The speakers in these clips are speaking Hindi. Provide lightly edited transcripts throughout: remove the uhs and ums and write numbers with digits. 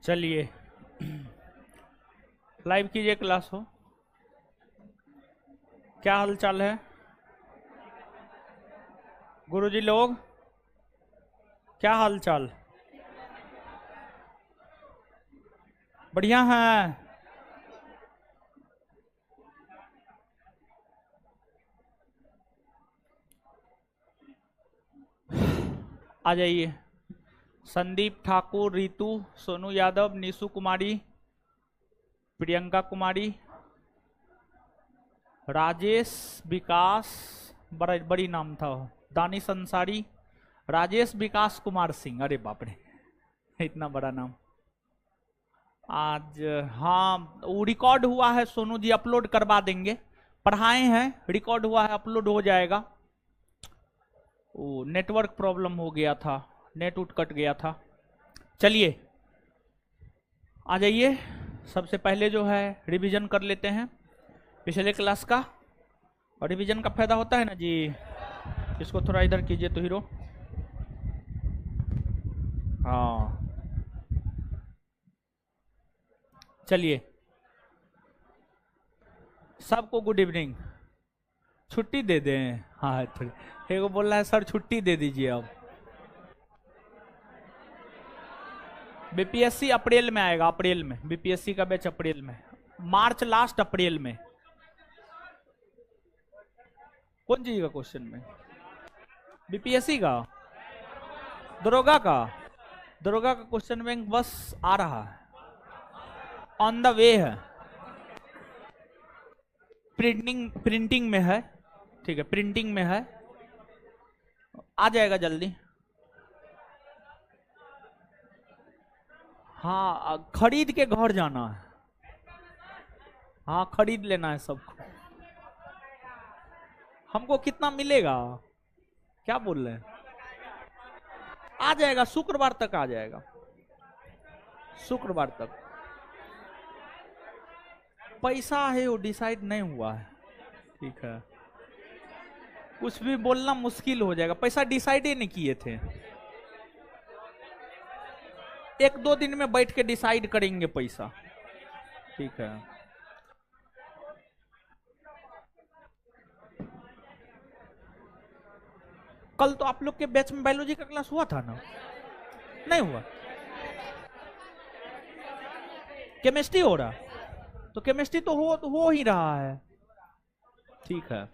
चलिए लाइव कीजिए क्लास हो। क्या हाल चाल है गुरुजी लोग, क्या हाल चाल? बढ़िया है। आ जाइए। संदीप ठाकुर, रितु, सोनू यादव, निशु कुमारी, प्रियंका कुमारी, राजेश, विकास, बड़ी नाम था, दानिश अंसारी, राजेश विकास कुमार सिंह। अरे बाप रे, इतना बड़ा नाम। आज हाँ, वो रिकॉर्ड हुआ है, सोनू जी अपलोड करवा देंगे। पढ़ाए हैं, रिकॉर्ड हुआ है, अपलोड हो जाएगा। वो नेटवर्क प्रॉब्लम हो गया था, नेट उट कट गया था। चलिए आ जाइए। सबसे पहले जो है रिवीजन कर लेते हैं पिछले क्लास का। और रिवीजन का फायदा होता है ना जी। इसको थोड़ा इधर कीजिए तो हीरो। हाँ चलिए, सबको गुड इवनिंग। छुट्टी दे दें? हाँ थोड़ी एगो बोल रहा है सर छुट्टी दे दीजिए अब। बीपीएससी अप्रैल में आएगा, अप्रैल में बीपीएससी का बैच अप्रैल में, मार्च लास्ट अप्रैल में। कौन चीज का क्वेश्चन में? बीपीएससी का, दरोगा का। दरोगा का क्वेश्चन बैंक बस आ रहा है, ऑन द वे है। प्रिंटिंग में है, ठीक है, प्रिंटिंग में है, आ जाएगा जल्दी। हाँ खरीद के घर जाना है। हाँ खरीद लेना है सबको। हमको कितना मिलेगा? क्या बोल रहे हैं? आ जाएगा, शुक्रवार तक आ जाएगा, शुक्रवार तक। पैसा है वो डिसाइड नहीं हुआ है, ठीक है। कुछ भी बोलना मुश्किल हो जाएगा, पैसा डिसाइड ही नहीं किए थे। एक दो दिन में बैठ के डिसाइड करेंगे पैसा, ठीक है। कल तो आप लोग के बैच में बायोलॉजी का क्लास हुआ था ना? नहीं हुआ? केमिस्ट्री हो रहा? तो केमिस्ट्री तो हो ही रहा है, ठीक है।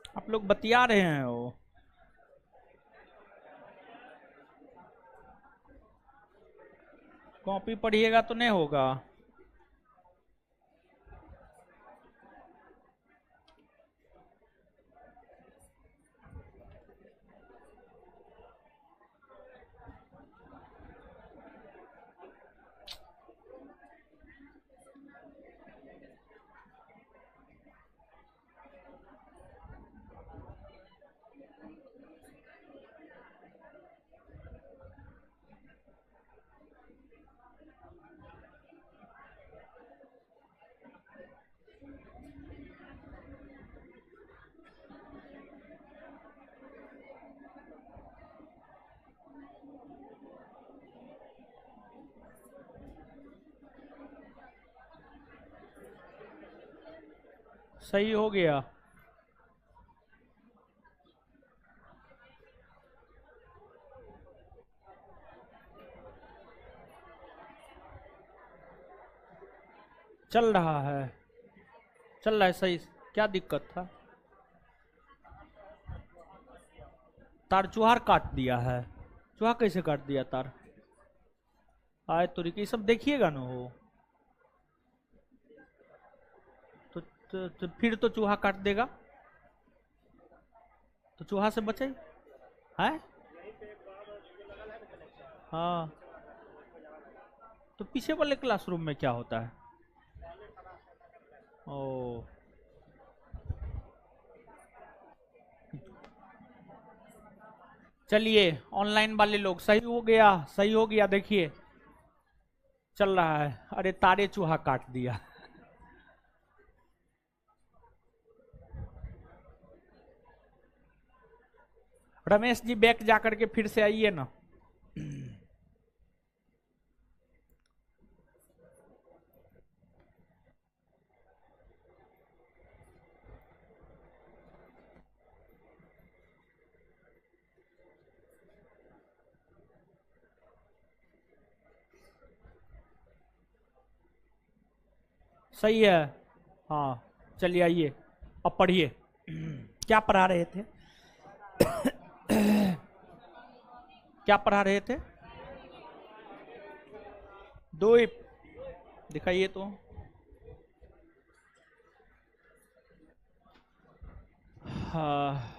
आप लोग बतिया रहे हैं वो। कॉपी पढ़िएगा तो नहीं होगा। सही हो गया। चल रहा है, चल रहा है सही। क्या दिक्कत था? तार चुहार काट दिया है। चूहा कैसे काट दिया तार? आए तो ये सब देखिएगा ना हो तो फिर तो चूहा काट देगा, तो चूहा से बचे है। हाँ, तो पीछे वाले क्लासरूम में क्या होता है? ओ, चलिए ऑनलाइन वाले लोग, सही हो गया, सही हो गया। देखिए चल रहा है। अरे तारे चूहा काट दिया। रमेश जी बैक जाकर के फिर से आइए ना। सही है। हाँ चलिए आइए, अब पढ़िए। क्या पढ़ा रहे थे? क्या पढ़ा रहे थे? द्वीप दिखाइए तो। हाँ,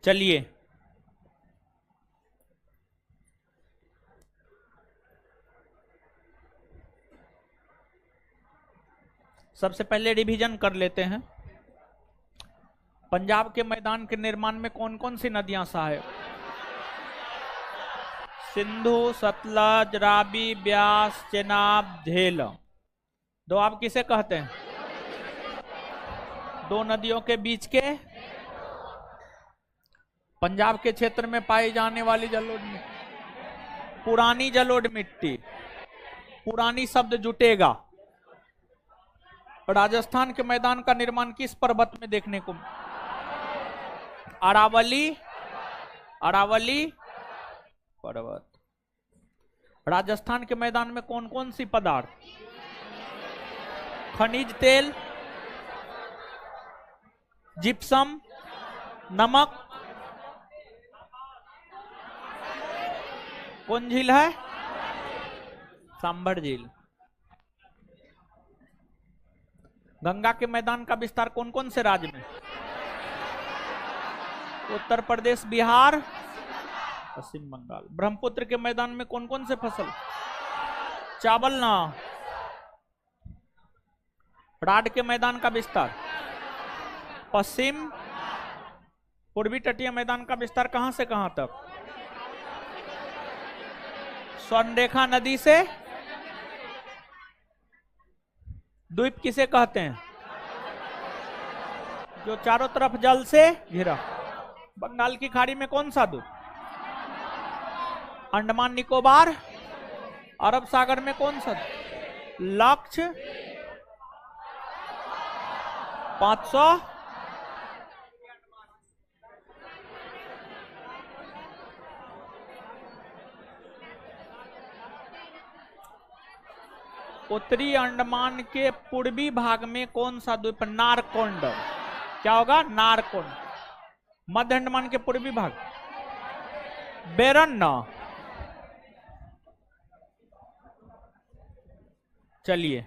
चलिए सबसे पहले रिवीजन कर लेते हैं। पंजाब के मैदान के निर्माण में कौन कौन सी नदियां सहायक? सिंधु, सतलज, रावी, ब्यास, चेनाब, झेलम। दो आप किसे कहते हैं? दो नदियों के बीच के, पंजाब के क्षेत्र में पाई जाने वाली जलोढ़ मिट्टी, पुरानी जलोढ़ मिट्टी। पुरानी शब्द जुटेगा। राजस्थान के मैदान का निर्माण किस पर्वत में देखने को? अरावली, अरावली पर्वत। राजस्थान के मैदान में कौन कौन सी पदार्थ? खनिज तेल, जिप्सम, नमक। कौन झील है? सांभर झील। गंगा के मैदान का विस्तार कौन कौन से राज्य में? उत्तर प्रदेश, बिहार, पश्चिम बंगाल। ब्रह्मपुत्र के मैदान में कौन कौन से फसल? चावल ना। राढ़ के मैदान का विस्तार पश्चिम, पूर्वी तटीय मैदान का विस्तार कहां से कहां तक? स्वर्णरेखा नदी से। द्वीप किसे कहते हैं? जो चारों तरफ जल से घिरा। बंगाल की खाड़ी में कौन सा द्वीप? अंडमान निकोबार। अरब सागर में कौन सा? लक्ष्य 500। उत्तरी अंडमान के पूर्वी भाग में कौन सा द्वीप? नारकोंड। क्या होगा? नारकोंड। मध्य अंडमान के पूर्वी भाग बेरन। चलिए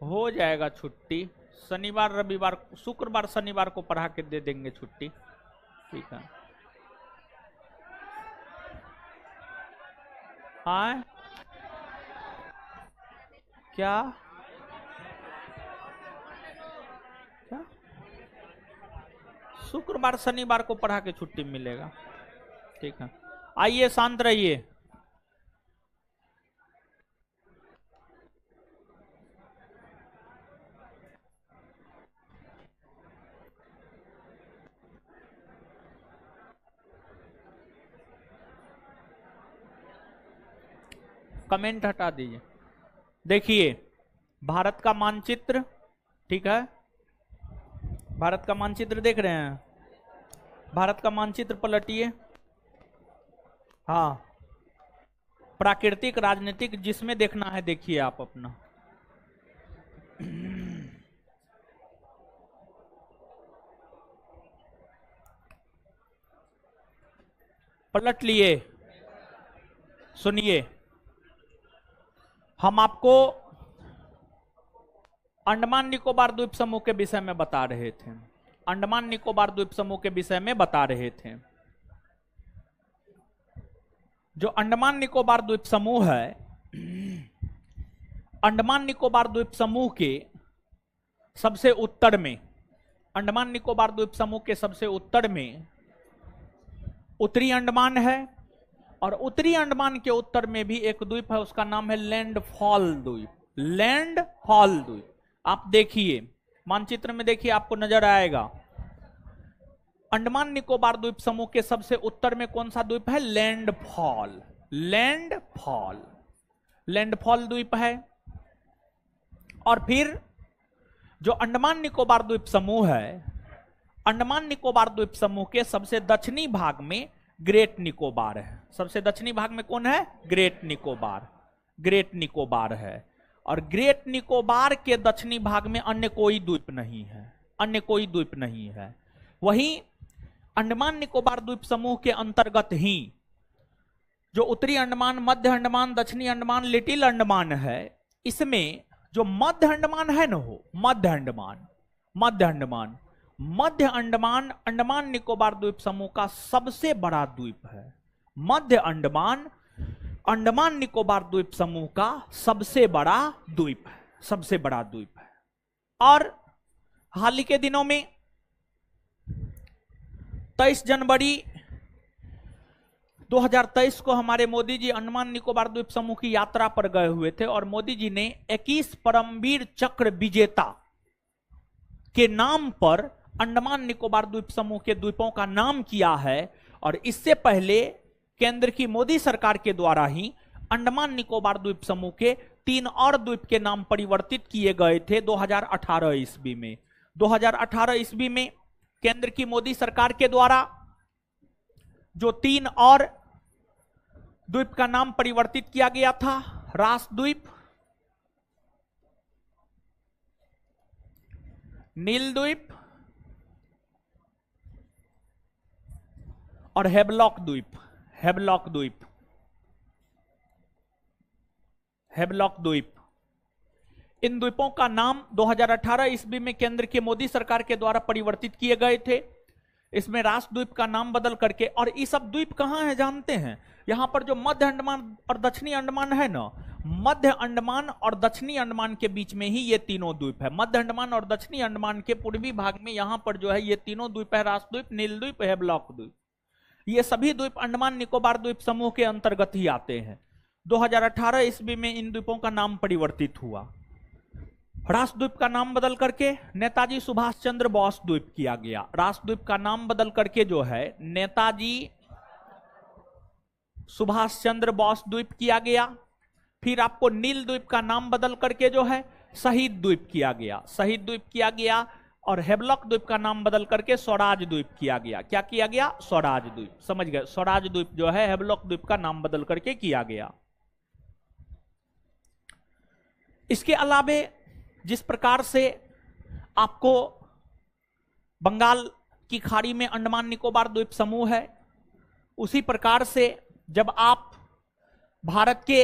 हो जाएगा छुट्टी। शनिवार रविवार, शुक्रवार शनिवार को पढ़ा के दे देंगे छुट्टी। ठीक है। हाँ क्या? शुक्रवार शनिवार को पढ़ा के छुट्टी मिलेगा। ठीक है, आइए शांत रहिए। कमेंट हटा दीजिए। देखिए भारत का मानचित्र, ठीक है, भारत का मानचित्र देख रहे हैं, भारत का मानचित्र पलटिए। हाँ, प्राकृतिक राजनीतिक जिसमें देखना है देखिए आप अपना। पलट लिए, सुनिए, हम आपको अंडमान निकोबार द्वीप समूह के विषय में बता रहे थे, अंडमान निकोबार द्वीप समूह के विषय में बता रहे थे। जो अंडमान निकोबार द्वीप समूह है, अंडमान निकोबार द्वीप समूह के सबसे उत्तर में, अंडमान निकोबार द्वीप समूह के सबसे उत्तर में उत्तरी अंडमान है, और उत्तरी अंडमान के उत्तर में भी एक द्वीप है, उसका नाम है लैंडफॉल द्वीप। लैंडफॉल द्वीप आप देखिए मानचित्र में, देखिए आपको नजर आएगा। अंडमान निकोबार द्वीप समूह के सबसे उत्तर में कौन सा द्वीप है? लैंडफॉल। लैंडफॉल, लैंडफॉल द्वीप है। और फिर जो अंडमान निकोबार द्वीप समूह है, अंडमान निकोबार द्वीप समूह के सबसे दक्षिणी भाग में ग्रेट निकोबार है। सबसे दक्षिणी भाग में कौन है? ग्रेट निकोबार। ग्रेट निकोबार है। और ग्रेट निकोबार के दक्षिणी भाग में अन्य कोई द्वीप नहीं है, अन्य कोई द्वीप नहीं है। वहीं अंडमान निकोबार द्वीप समूह के अंतर्गत ही जो उत्तरी अंडमान, मध्य अंडमान, दक्षिणी अंडमान, लिटिल अंडमान है, इसमें जो मध्य अंडमान है ना, हो मध्य अंडमान, मध्य अंडमान, मध्य अंडमान अंडमान निकोबार द्वीप समूह का सबसे बड़ा द्वीप है। मध्य अंडमान अंडमान निकोबार द्वीप समूह का सबसे बड़ा द्वीप है, सबसे बड़ा द्वीप है। और हाल ही के दिनों में 23 जनवरी 2023 को हमारे मोदी जी अंडमान निकोबार द्वीप समूह की यात्रा पर गए हुए थे, और मोदी जी ने 21 परमवीर चक्र विजेता के नाम पर अंडमान निकोबार द्वीप समूह के द्वीपों का नाम किया है। और इससे पहले केंद्र की मोदी सरकार के द्वारा ही अंडमान निकोबार द्वीप समूह के 3 और द्वीप के नाम परिवर्तित किए गए थे 2018 ईस्वी में। 2018 ईस्वी में केंद्र की मोदी सरकार के द्वारा जो 3 और द्वीप का नाम परिवर्तित किया गया था, रास द्वीप, नील द्वीप और हेवलॉक द्वीप। हेवलॉक द्वीप, हेवलॉक द्वीप, इन द्वीपों का नाम 2018 ईस्वी में केंद्र की मोदी सरकार के द्वारा परिवर्तित किए गए थे। इसमें रास द्वीप का नाम बदल करके, और ये सब द्वीप कहां है जानते हैं? यहां पर जो मध्य अंडमान और दक्षिणी अंडमान है ना, मध्य अंडमान और दक्षिणी अंडमान के बीच में ही ये तीनों द्वीप है। मध्य अंडमान और दक्षिणी अंडमान के पूर्वी भाग में यहां पर जो है ये तीनों द्वीप है, रास द्वीप, नील द्वीप, हेवलॉक द्वीप। ये सभी द्वीप अंडमान निकोबार द्वीप समूह के अंतर्गत ही आते हैं। 2018 ईस्वी में इन द्वीपों का नाम परिवर्तित हुआ। रास द्वीप का नाम बदल करके नेताजी सुभाष चंद्र बोस द्वीप किया गया। रास द्वीप का नाम बदल करके जो है नेताजी सुभाष चंद्र बोस द्वीप किया गया। फिर आपको नील द्वीप का नाम बदल करके जो है शहीद द्वीप किया गया, शहीद द्वीप किया गया। और हेवलॉक द्वीप का नाम बदल करके स्वराज द्वीप किया गया। क्या किया गया? स्वराज द्वीप, समझ गए? स्वराज द्वीप जो है हेवलॉक द्वीप का नाम बदल करके किया गया। इसके अलावे जिस प्रकार से आपको बंगाल की खाड़ी में अंडमान निकोबार द्वीप समूह है, उसी प्रकार से जब आप भारत के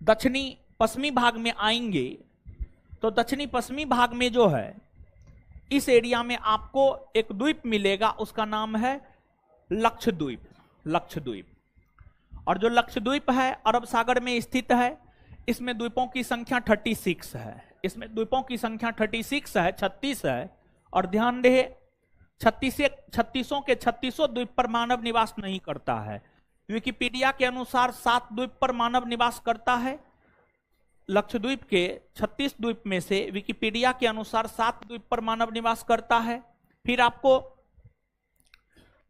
दक्षिणी पश्चिमी भाग में आएंगे तो दक्षिणी पश्चिमी भाग में जो है इस एरिया में आपको एक द्वीप मिलेगा, उसका नाम है लक्षद्वीप। लक्षद्वीप। और जो लक्षद्वीप है अरब सागर में स्थित है। इसमें द्वीपों की संख्या 36 है। इसमें द्वीपों की संख्या 36 है, 36 है। और ध्यान रहे 36 के 36 द्वीप पर मानव निवास नहीं करता है। विकिपीडिया के अनुसार 7 द्वीप पर मानव निवास करता है। लक्षद्वीप के 36 द्वीप में से विकिपीडिया के अनुसार 7 द्वीप पर मानव निवास करता है। फिर आपको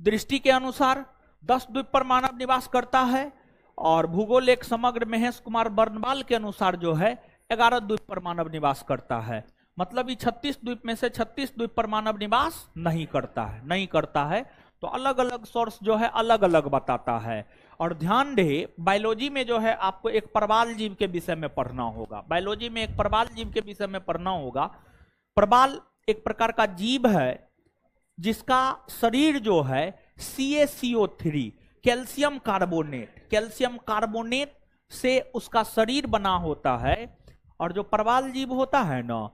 दृष्टि के अनुसार 10 द्वीप पर मानव निवास करता है, और भूगोल एक समग्र महेश कुमार बर्नवाल के अनुसार जो है 11 द्वीप पर मानव निवास करता है। मतलब ये 36 द्वीप में से 36 द्वीप पर मानव निवास नहीं करता है। तो अलग अलग सोर्स जो है अलग अलग बताता है। और ध्यान रहे, बायोलॉजी में जो है आपको एक प्रबाल जीव के विषय में पढ़ना होगा। बायोलॉजी में एक प्रबाल जीव के विषय में पढ़ना होगा। प्रबाल एक प्रकार का जीव है जिसका शरीर जो है CaCO3 कैल्शियम कार्बोनेट से उसका शरीर बना होता है। और जो प्रबाल जीव होता है ना,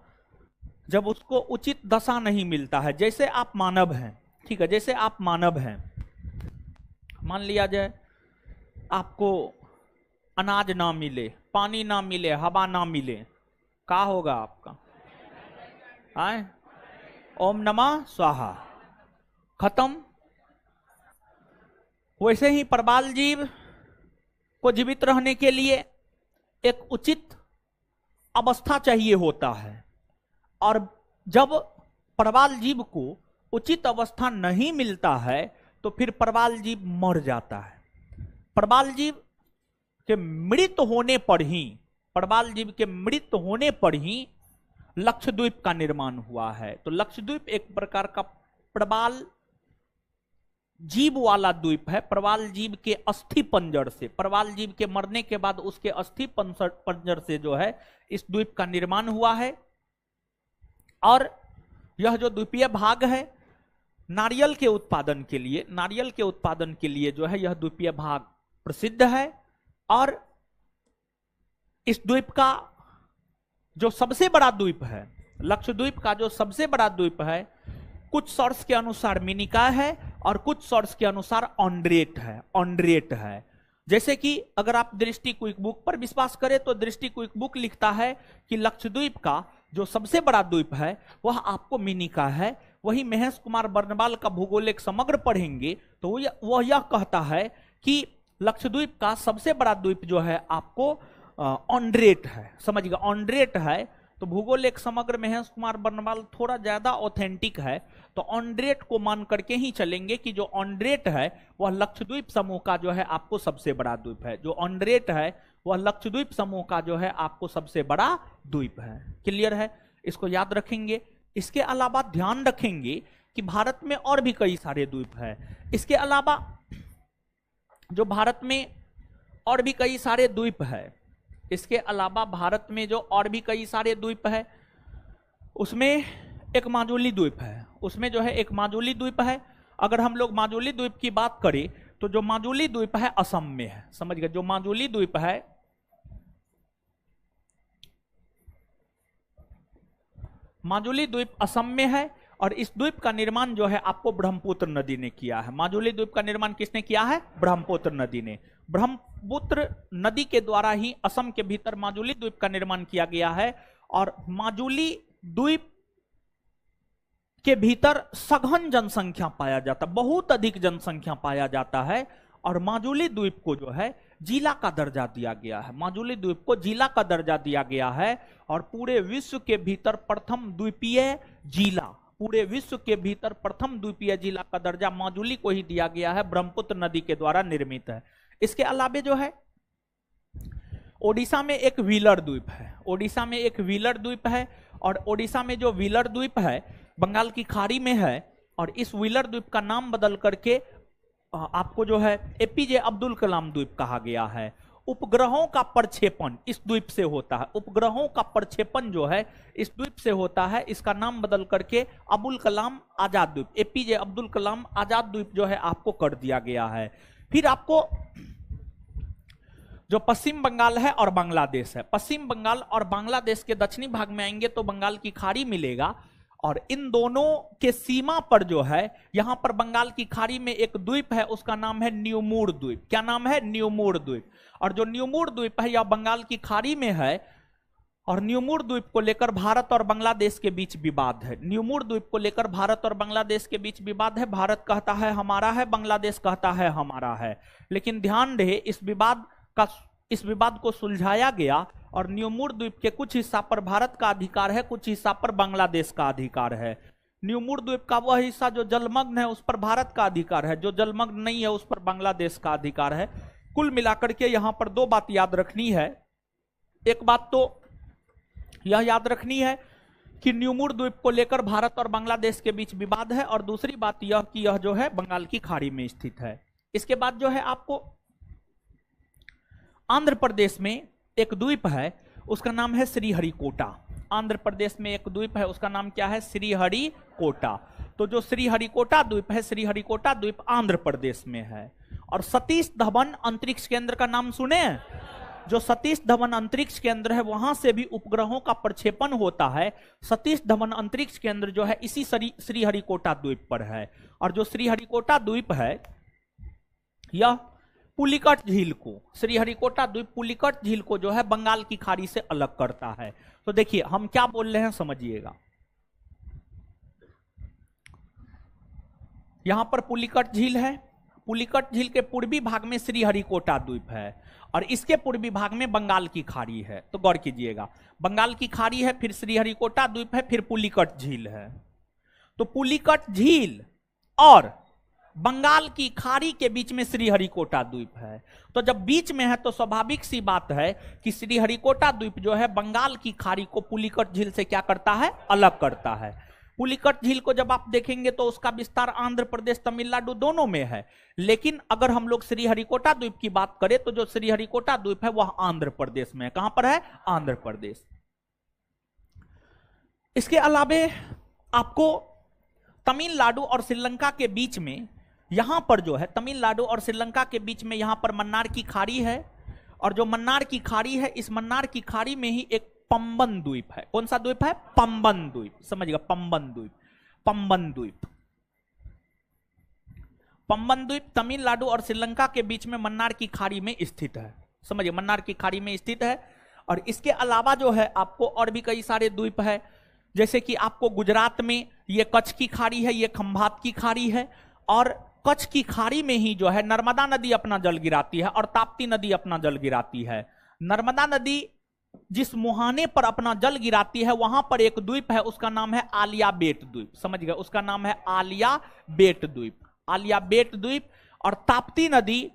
जब उसको उचित दशा नहीं मिलता है, जैसे आप मानव हैं, ठीक है, जैसे आप मानव हैं, मान लिया जाए आपको अनाज ना मिले, पानी ना मिले, हवा ना मिले, क्या होगा आपका? आए ओम नमः स्वाहा, खत्म। वैसे ही प्रबाल जीव को जीवित रहने के लिए एक उचित अवस्था चाहिए होता है, और जब प्रबाल जीव को उचित अवस्था नहीं मिलता है तो फिर प्रबाल जीव मर जाता है। प्रबाल जीव के मृत होने पर ही लक्षद्वीप का निर्माण हुआ है। तो लक्षद्वीप एक प्रकार का प्रबाल जीव वाला द्वीप है। प्रबाल जीव के अस्थि पंजर से, प्रबाल जीव के मरने के बाद उसके अस्थि पंजर से जो है इस द्वीप का निर्माण हुआ है। और यह जो द्वीपीय भाग है, नारियल के उत्पादन के लिए जो है यह द्वीपीय भाग प्रसिद्ध है। और इस द्वीप का जो सबसे बड़ा द्वीप है, लक्षद्वीप का जो सबसे बड़ा द्वीप है, कुछ सोर्स के अनुसार मिनिकॉय है और कुछ सोर्स के अनुसार ऑन्ड्रेट है। जैसे कि अगर आप दृष्टि क्विक बुक पर विश्वास करें तो दृष्टि क्विक बुक लिखता है कि लक्षद्वीप का जो सबसे बड़ा द्वीप है वह आपको मिनिकॉय है। वही महेश कुमार बर्नवाल का भूगोल एक समग्र पढ़ेंगे तो वह यह कहता है कि लक्षद्वीप का सबसे बड़ा द्वीप जो है आपको ऑन्ड्रेट है। समझिएगा, ऑन्ड्रेट है। तो भूगोल एक समग्र महेश कुमार बर्नवाल थोड़ा ज्यादा ऑथेंटिक है, तो ऑन्ड्रेट को मान करके ही चलेंगे कि जो ऑन्ड्रेट है वह लक्षद्वीप समूह का जो है आपको सबसे बड़ा द्वीप है। जो ऑन्ड्रेट है वह लक्षद्वीप समूह का जो है आपको सबसे बड़ा द्वीप है। क्लियर है? इसको याद रखेंगे। इसके अलावा ध्यान रखेंगे कि भारत में और भी कई सारे द्वीप है। इसके अलावा जो भारत में और भी कई सारे द्वीप है, इसके अलावा भारत में जो और भी कई सारे द्वीप है, उसमें एक माजुली द्वीप है। उसमें जो है एक माजुली द्वीप है। अगर हम लोग माजुली द्वीप की बात करें तो जो माजुली द्वीप है असम में है। समझ गए? जो माजुली द्वीप है, माजुली द्वीप असम में है। और इस द्वीप का निर्माण जो है आपको ब्रह्मपुत्र नदी ने किया है। माजुली द्वीप का निर्माण किसने किया है? ब्रह्मपुत्र नदी ने। ब्रह्मपुत्र नदी के द्वारा ही असम के भीतर माजुली द्वीप का निर्माण किया गया है। और माजुली द्वीप के भीतर सघन जनसंख्या पाया जाता, बहुत अधिक जनसंख्या पाया जाता है। और माजुली द्वीप को जो है जिला का दर्जा दिया गया है। माजुली द्वीप को जिला का दर्जा दिया गया है। और पूरे विश्व के भीतर प्रथम द्वीपीय जिला, पूरे विश्व के भीतर प्रथम द्वीपीय जिला का दर्जा माजुली को ही दिया गया है, ब्रह्मपुत्र नदी के द्वारा निर्मित है। इसके अलावा जो है ओडिशा में एक व्हीलर द्वीप है। ओडिशा में एक व्हीलर द्वीप है। और ओडिशा में जो व्हीलर द्वीप है बंगाल की खाड़ी में है। और इस व्हीलर द्वीप का नाम बदल करके आपको जो है एपीजे अब्दुल कलाम द्वीप कहा गया है। उपग्रहों का प्रक्षेपण इस द्वीप से होता है। उपग्रहों का प्रक्षेपण जो है इस द्वीप से होता है। इसका नाम बदल करके अबुल कलाम आजाद द्वीप, एपीजे अब्दुल कलाम आजाद द्वीप जो है आपको कर दिया गया है। फिर आपको जो पश्चिम बंगाल है और बांग्लादेश है, पश्चिम बंगाल और बांग्लादेश के दक्षिणी भाग में आएंगे तो बंगाल की खाड़ी मिलेगा। और इन दोनों के सीमा पर जो है यहां पर बंगाल की खाड़ी में एक द्वीप है, उसका नाम है न्यूमूर द्वीप। क्या नाम है? न्यूमूर द्वीप। और जो न्यूमूर द्वीप है यह बंगाल की खाड़ी में है। और न्यूमूर द्वीप को लेकर भारत और बांग्लादेश के बीच विवाद है। न्यूमूर द्वीप को लेकर भारत और बांग्लादेश के बीच विवाद है। भारत कहता है हमारा है, बांग्लादेश कहता है हमारा है। लेकिन ध्यान रहे इस विवाद को सुलझाया गया और न्यूमूर द्वीप के कुछ हिस्सा पर भारत का अधिकार है, कुछ हिस्सा पर बांग्लादेश का अधिकार है। न्यूमूर द्वीप का वह हिस्सा जो जलमग्न है उस पर भारत का अधिकार है, जो जलमग्न नहीं है उस पर बांग्लादेश का अधिकार है। कुल मिलाकर के यहां पर दो बात याद रखनी है। एक बात तो यह याद रखनी है कि न्यूमूर द्वीप को लेकर भारत और बांग्लादेश के बीच विवाद है, और दूसरी बात यह कि यह जो है बंगाल की खाड़ी में स्थित है। इसके बाद जो है आपको आंध्र प्रदेश में एक द्वीप है, उसका नाम है श्रीहरिकोटा। आंध्र प्रदेश में एक द्वीप है, उसका नाम क्या है? श्रीहरिकोटा। तो जो श्रीहरिकोटा द्वीप है, श्रीहरिकोटा द्वीप आंध्र प्रदेश में है। और सतीश धवन अंतरिक्ष केंद्र का नाम सुने? जो सतीश धवन अंतरिक्ष केंद्र है वहां से भी उपग्रहों का प्रक्षेपण होता है। सतीश धवन अंतरिक्ष केंद्र जो है इसी श्रीहरिकोटा द्वीप पर है। और जो श्रीहरिकोटा द्वीप है यह पुलिकट झील को, श्रीहरिकोटा द्वीप पुलिकट झील को जो है बंगाल की खाड़ी से अलग करता है। तो देखिए हम क्या बोल रहे हैं समझिएगा। यहां पर पुलिकट झील है, पुलिकट झील के पूर्वी भाग में श्रीहरिकोटा द्वीप है और इसके पूर्वी भाग में बंगाल की खाड़ी है। तो गौर कीजिएगा, बंगाल की खाड़ी है, फिर श्रीहरिकोटा द्वीप है, फिर पुलिकट झील है। तो पुलिकट झील और बंगाल की खाड़ी के बीच में श्रीहरिकोटा द्वीप है। तो जब बीच में है तो स्वाभाविक सी बात है कि श्रीहरिकोटा द्वीप जो है बंगाल की खाड़ी को पुलिकट झील से क्या करता है? अलग करता है। पुलिकट झील को जब आप देखेंगे तो उसका विस्तार आंध्र प्रदेश तमिलनाडु दोनों में है, लेकिन अगर हम लोग श्रीहरिकोटा द्वीप की बात करें तो जो श्रीहरिकोटा द्वीप है वह आंध्र प्रदेश में है। कहां पर है? आंध्र प्रदेश। इसके अलावे आपको तमिलनाडु और श्रीलंका के बीच में यहां पर जो है तमिलनाडु और श्रीलंका के बीच में यहां पर मन्नार की खाड़ी है, और जो मन्नार की खाड़ी है इस मन्नार की खाड़ी में ही एक पंबन द्वीप है। कौन सा द्वीप है? पंबन द्वीप। समझिएगा, पंबन द्वीप। पंबन द्वीप, पंबन द्वीप तमिलनाडु और श्रीलंका के बीच में मन्नार की खाड़ी में स्थित है। समझिए, मन्नार की खाड़ी में स्थित है। और इसके अलावा जो है आपको और भी कई सारे द्वीप है, जैसे कि आपको गुजरात में ये कच्छ की खाड़ी है, ये खंभात की खाड़ी है, और कच्छ की खाड़ी में ही जो है नर्मदा नदी अपना जल गिराती है और ताप्ती नदी अपना जल गिराती है। नर्मदा नदी जिस मुहाने पर अपना जल गिराती है वहां पर एक द्वीप है, उसका नाम है आलिया बेट द्वीप। समझ गए, उसका नाम है आलिया बेट द्वीप। आलिया बेट द्वीप। और ताप्ती नदी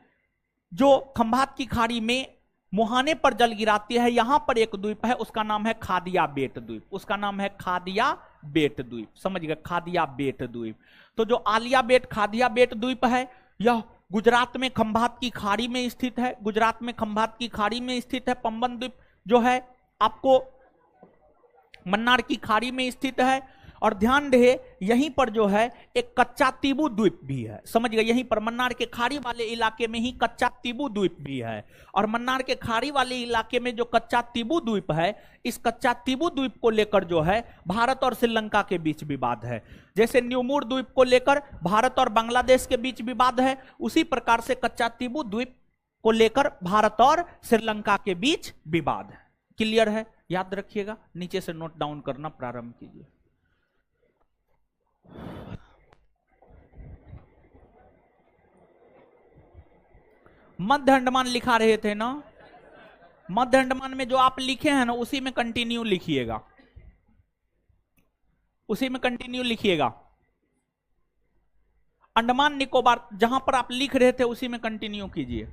जो खंभात की खाड़ी में मुहाने पर जल गिराती है, यहां पर एक द्वीप है, उसका नाम है खादिया बेट द्वीप। उसका नाम है खादिया बेट द्वीप। समझ गए, खादिया बेट द्वीप। तो जो आलिया बेट खादिया बेट द्वीप है यह गुजरात में खंभात की खाड़ी में स्थित है। गुजरात में खंभात की खाड़ी में स्थित है। पंबन द्वीप जो है आपको मन्नार की खाड़ी में स्थित है। और ध्यान रहे यहीं पर जो है एक कच्चा तीबू द्वीप भी है। समझ गए, यहीं पर मन्नार के खाड़ी वाले इलाके में ही कच्चा तीबू द्वीप भी है। और मन्नार के खाड़ी वाले इलाके में जो कच्चा तीबू द्वीप है, इस कच्चा तीबू द्वीप को लेकर जो है भारत और श्रीलंका के बीच विवाद है। जैसे न्यूमूर द्वीप को लेकर भारत और बांग्लादेश के बीच विवाद है, उसी प्रकार से कच्चा तीबू द्वीप को लेकर भारत और श्रीलंका के बीच विवाद है। क्लियर है? याद रखिएगा, नीचे से नोट डाउन करना प्रारंभ कीजिए। मध्य अंडमान लिखा रहे थे ना? मध्य अंडमान में जो आप लिखे हैं ना उसी में कंटिन्यू लिखिएगा, उसी में कंटिन्यू लिखिएगा। अंडमान निकोबार जहां पर आप लिख रहे थे उसी में कंटिन्यू कीजिए।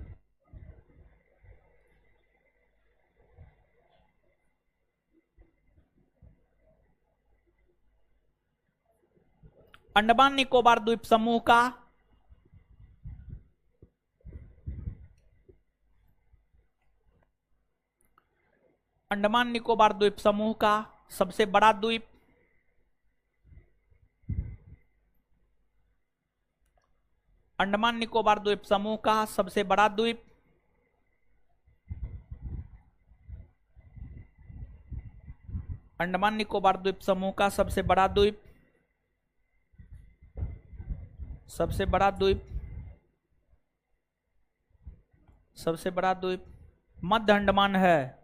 अंडमान निकोबार द्वीप समूह का अंडमान निकोबार द्वीप समूह का सबसे बड़ा द्वीप अंडमान निकोबार द्वीप समूह का सबसे बड़ा द्वीप अंडमान निकोबार द्वीप समूह का सबसे बड़ा द्वीप सबसे बड़ा द्वीप सबसे बड़ा द्वीप मध्य अंडमान है।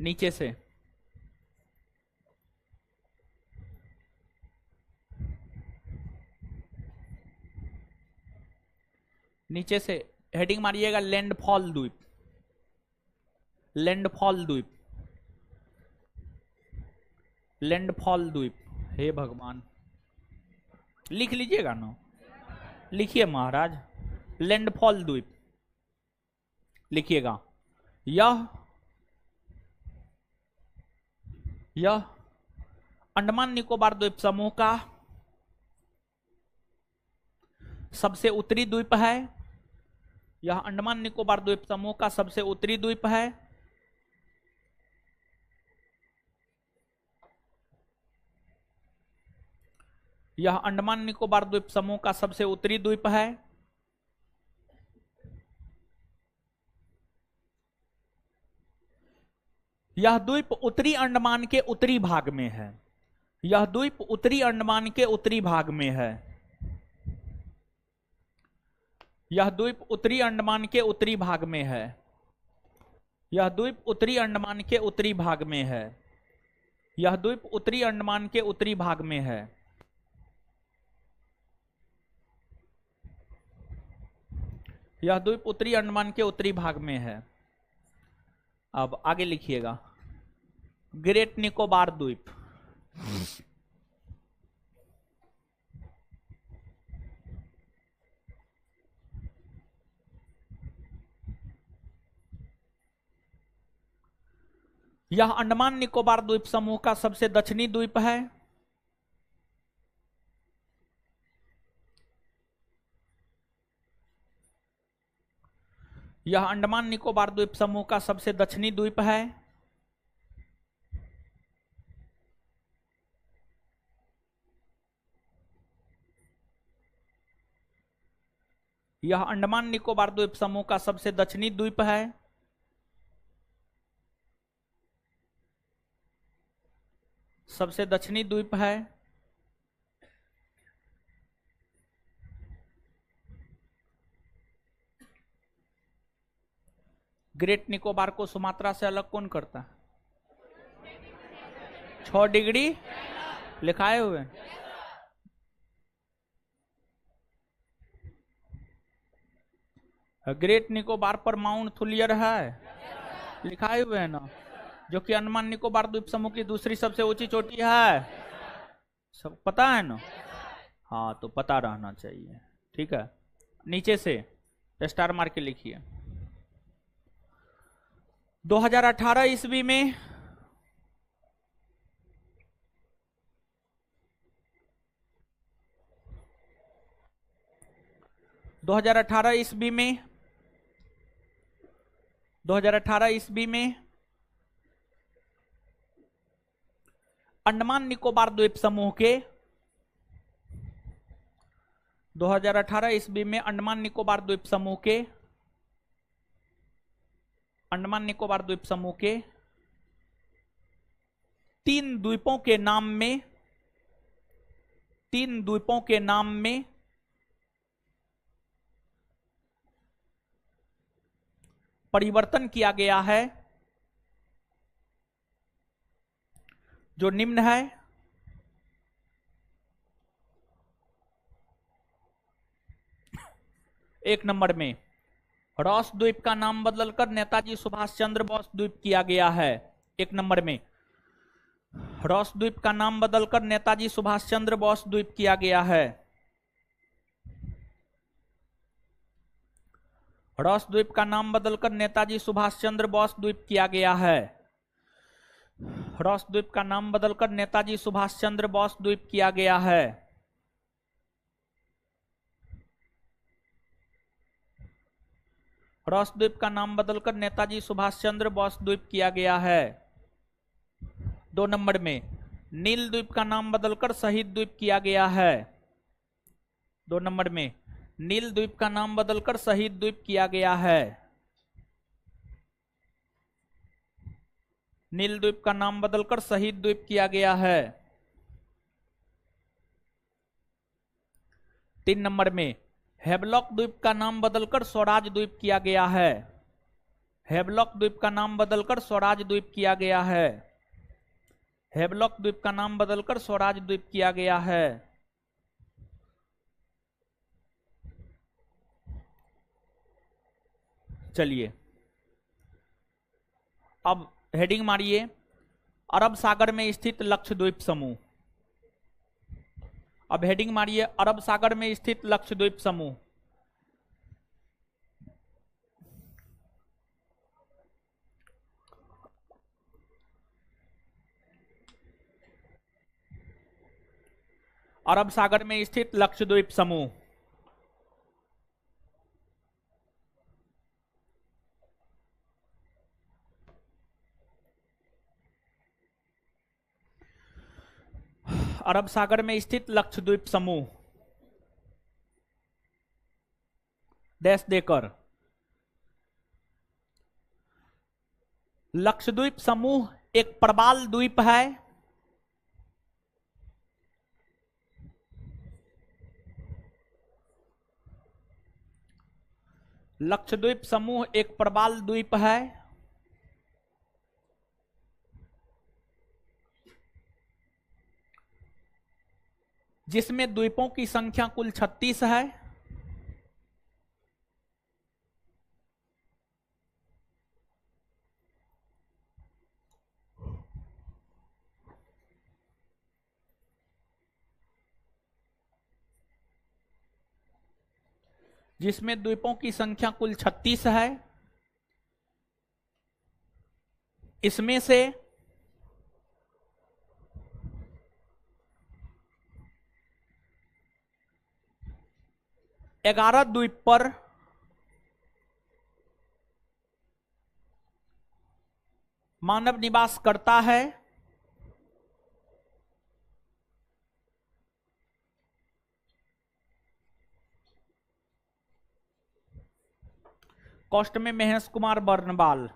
नीचे से नीचे से हेडिंग मारिएगा लैंडफॉल द्वीप, लैंडफॉल द्वीप, लैंडफॉल द्वीप। हे भगवान, लिख लीजिएगा ना, लिखिए महाराज, लैंडफॉल द्वीप लिखिएगा। यह अंडमान निकोबार द्वीप समूह का सबसे उत्तरी द्वीप है। यह अंडमान निकोबार द्वीप समूह का सबसे उत्तरी द्वीप है। यह अंडमान निकोबार द्वीप समूह का सबसे उत्तरी द्वीप है। यह द्वीप उत्तरी अंडमान के उत्तरी भाग में है। यह द्वीप उत्तरी अंडमान के उत्तरी भाग में है। यह द्वीप उत्तरी अंडमान के उत्तरी भाग में है। यह द्वीप उत्तरी अंडमान के उत्तरी भाग में है। यह द्वीप उत्तरी अंडमान के उत्तरी भाग में है। यह द्वीप उत्तरी अंडमान के उत्तरी भाग में है। अब आगे लिखिएगा, ग्रेट निकोबार द्वीप। यह अंडमान निकोबार द्वीप समूह का सबसे दक्षिणी द्वीप है। यह अंडमान निकोबार द्वीप समूह का सबसे दक्षिणी द्वीप है। यह अंडमान निकोबार द्वीप समूह का सबसे दक्षिणी द्वीप है। सबसे दक्षिणी द्वीप है। ग्रेट निकोबार को सुमात्रा से अलग कौन करता है? 6 डिग्री लिखाए हुए। ग्रेट निकोबार पर माउंट थुलियर है, लिखाए हुए है ना, जो कि अंडमान निकोबार द्वीप समूह की दूसरी सबसे ऊंची चोटी है। सब पता है ना? हाँ, तो पता रहना चाहिए। ठीक है, नीचे से स्टार मार के लिखिए। 2018 ईस्वी में दो हजार अठारह ईस्वी में अंडमान निकोबार द्वीप समूह के 2018 ईस्वी में अंडमान निकोबार द्वीप समूह के 3 द्वीपों के नाम में परिवर्तन किया गया है, जो निम्न है। एक नंबर में रॉस द्वीप का नाम बदलकर नेताजी सुभाष चंद्र बोस द्वीप किया गया है। एक नंबर में रॉस द्वीप का नाम बदलकर नेताजी सुभाष चंद्र बोस द्वीप किया गया है। रॉस द्वीप का नाम बदलकर नेताजी सुभाष चंद्र बोस द्वीप किया गया है। रॉस द्वीप का नाम बदलकर नेताजी सुभाष चंद्र बोस द्वीप किया गया है। रॉस द्वीप का नाम बदलकर नेताजी सुभाष चंद्र बोस द्वीप किया गया है। 2 नंबर में नील द्वीप का नाम बदलकर शहीद द्वीप किया गया है। 2 नंबर में नील द्वीप का नाम बदलकर शहीद द्वीप किया गया है। नील द्वीप का नाम बदलकर शहीद द्वीप किया गया है। 3 नंबर में हेवलॉक द्वीप का नाम बदलकर स्वराज द्वीप किया गया है। हेवलॉक द्वीप का नाम बदलकर स्वराज द्वीप किया गया है। हेवलॉक द्वीप का नाम बदलकर स्वराज द्वीप किया गया है। चलिए अब हेडिंग मारिए, अरब सागर में स्थित लक्षद्वीप समूह। अब हेडिंग मारिए, अरब सागर में स्थित लक्षद्वीप समूह। अरब सागर में स्थित लक्षद्वीप समूह। अरब सागर में स्थित लक्षद्वीप समूह डैश देकर। लक्षद्वीप समूह एक प्रबाल द्वीप है। लक्षद्वीप समूह एक प्रबाल द्वीप है जिसमें द्वीपों की संख्या कुल 36 है। जिसमें द्वीपों की संख्या कुल 36 है। इसमें से 11 द्वीप पर मानव निवास करता है। कॉस्ट में महेश कुमार बर्नवाल।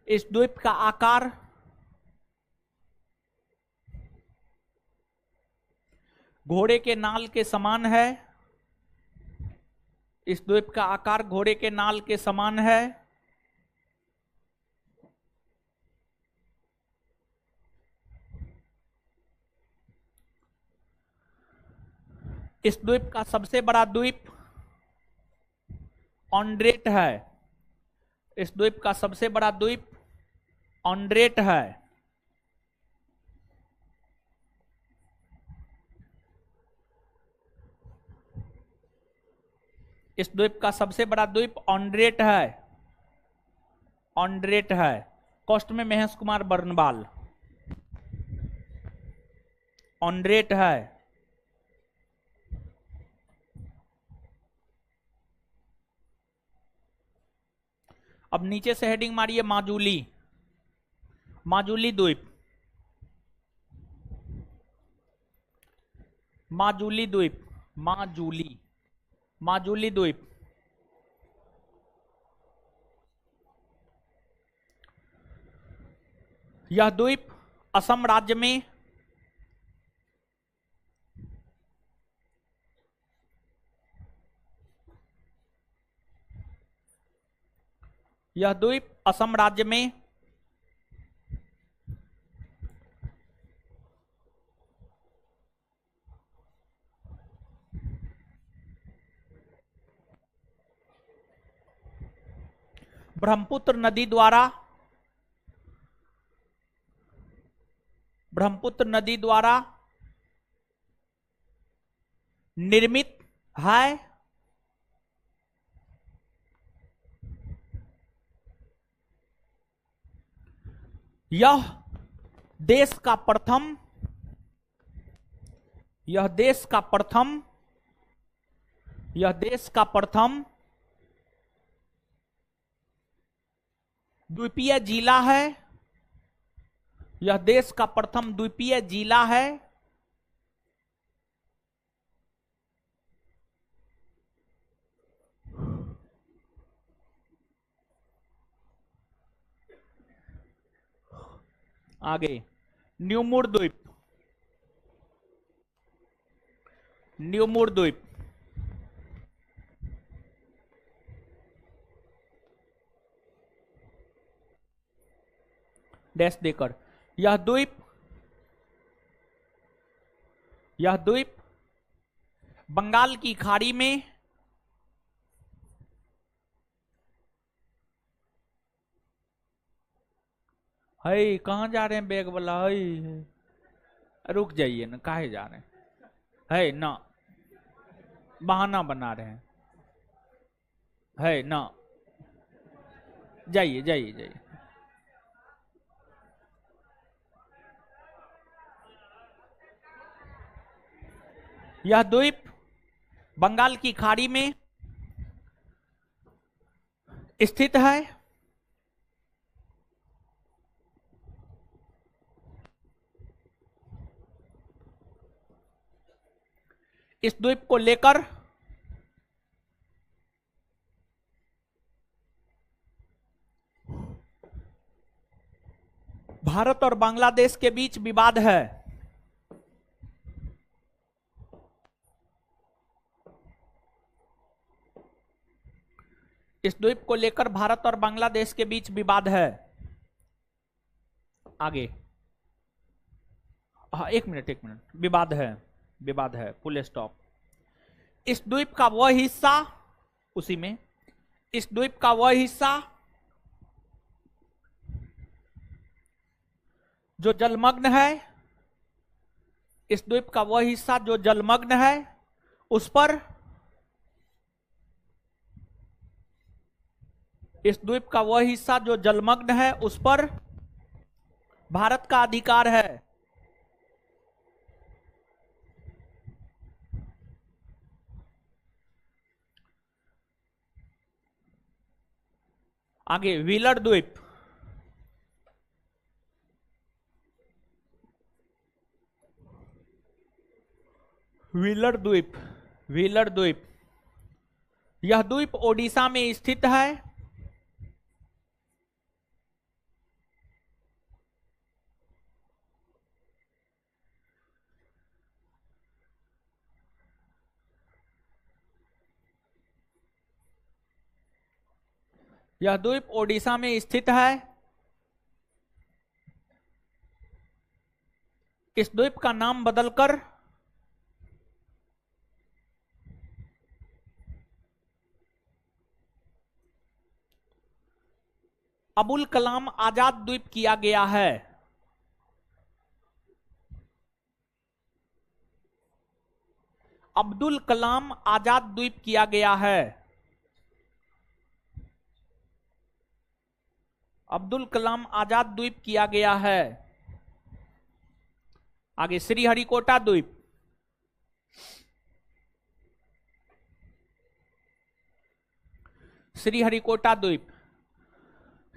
इस द्वीप का आकार घोड़े के नाल के समान है। इस द्वीप का आकार घोड़े के नाल के समान है। इस द्वीप का सबसे बड़ा द्वीप ऑन्ड्रेट है। इस द्वीप का सबसे बड़ा द्वीप ऑन्ड्रेट है। इस द्वीप का सबसे बड़ा द्वीप ऑन्ड्रेट है। ऑन्ड्रेट है। कॉस्ट में महेश कुमार बर्नवाल। ऑन्ड्रेट है। अब नीचे से हेडिंग मारिए, माजुली। माजुली द्वीप। माजुली द्वीप। माजुली। माजुली द्वीप। यह द्वीप असम राज्य में यह द्वीप असम राज्य में ब्रह्मपुत्र नदी द्वारा निर्मित है। यह देश का प्रथम द्वीपीय जिला है। यह देश का प्रथम द्वीपीय जिला है। आगे न्यूमुर द्वीप, न्यूमुर द्वीप, डैश देकर, यह द्वीप बंगाल की खाड़ी में है। कहां जा रहे हैं बैग वाला? है रुक जाइए ना, काहे जा रहे हैं? है ना, बहाना बना रहे हैं। है ना, जाइए जाइए जाइए। यह द्वीप बंगाल की खाड़ी में स्थित है। इस द्वीप को लेकर भारत और बांग्लादेश के बीच विवाद है। इस द्वीप को लेकर भारत और बांग्लादेश के बीच विवाद है। आगे, हाँ एक मिनट, विवाद है, फुल स्टॉप। इस द्वीप का वह हिस्सा, उसी में, इस द्वीप का वह हिस्सा जो जलमग्न है, इस द्वीप का वह हिस्सा जो जलमग्न है, उस पर, इस द्वीप का वह हिस्सा जो जलमग्न है उस पर भारत का अधिकार है। आगे व्हीलर द्वीप, व्हीलर द्वीप, व्हीलर द्वीप, यह द्वीप ओडिशा में स्थित है। यह द्वीप ओडिशा में स्थित है। इस द्वीप का नाम बदलकर अबुल कलाम आजाद द्वीप किया गया है। अब्दुल कलाम आजाद द्वीप किया गया है। अब्दुल कलाम आजाद द्वीप किया गया है। आगे श्रीहरिकोटा द्वीप, श्रीहरिकोटा द्वीप,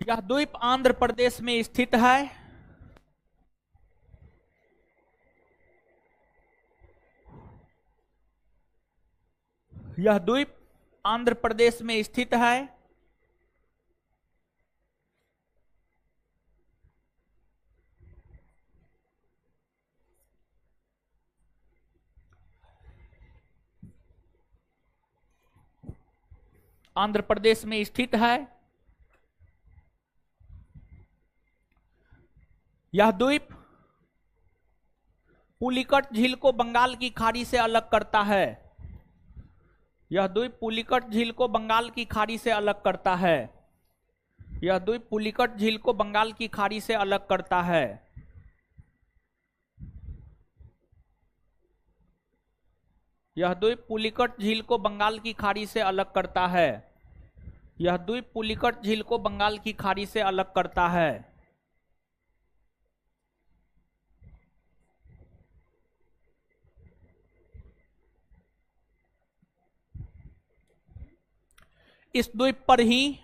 यह द्वीप आंध्र प्रदेश में स्थित है। यह द्वीप आंध्र प्रदेश में स्थित है। आंध्र प्रदेश में स्थित है। यह द्वीप पुलिकट झील को बंगाल की खाड़ी से अलग करता है। यह द्वीप पुलिकट झील को बंगाल की खाड़ी से अलग करता है। यह द्वीप पुलिकट झील को बंगाल की खाड़ी से अलग करता है। यह द्वीप पुलिकट झील को बंगाल की खाड़ी से अलग करता है। यह द्वीप पुलिकट झील को बंगाल की खाड़ी से अलग करता है। इस द्वीप पर ही,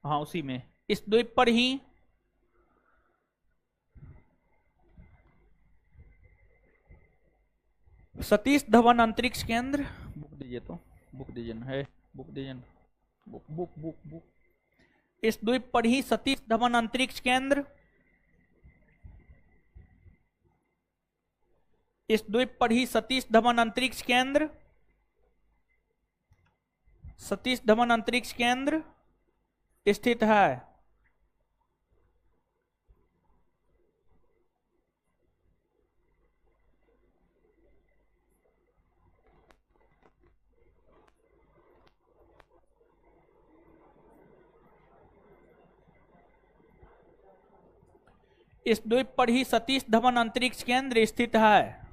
हाँ उसी में, इस द्वीप पर ही सतीश धवन अंतरिक्ष केंद्र, बुक दीजिए तो, बुक दीजिए है, बुक दीजिए, बुक बुक बुक बुक। इस द्वीप पर ही सतीश धवन अंतरिक्ष केंद्र इस द्वीप पर ही सतीश धवन अंतरिक्ष केंद्र, सतीश धवन अंतरिक्ष केंद्र स्थित है। इस द्वीप पर ही सतीश धवन अंतरिक्ष केंद्र स्थित है।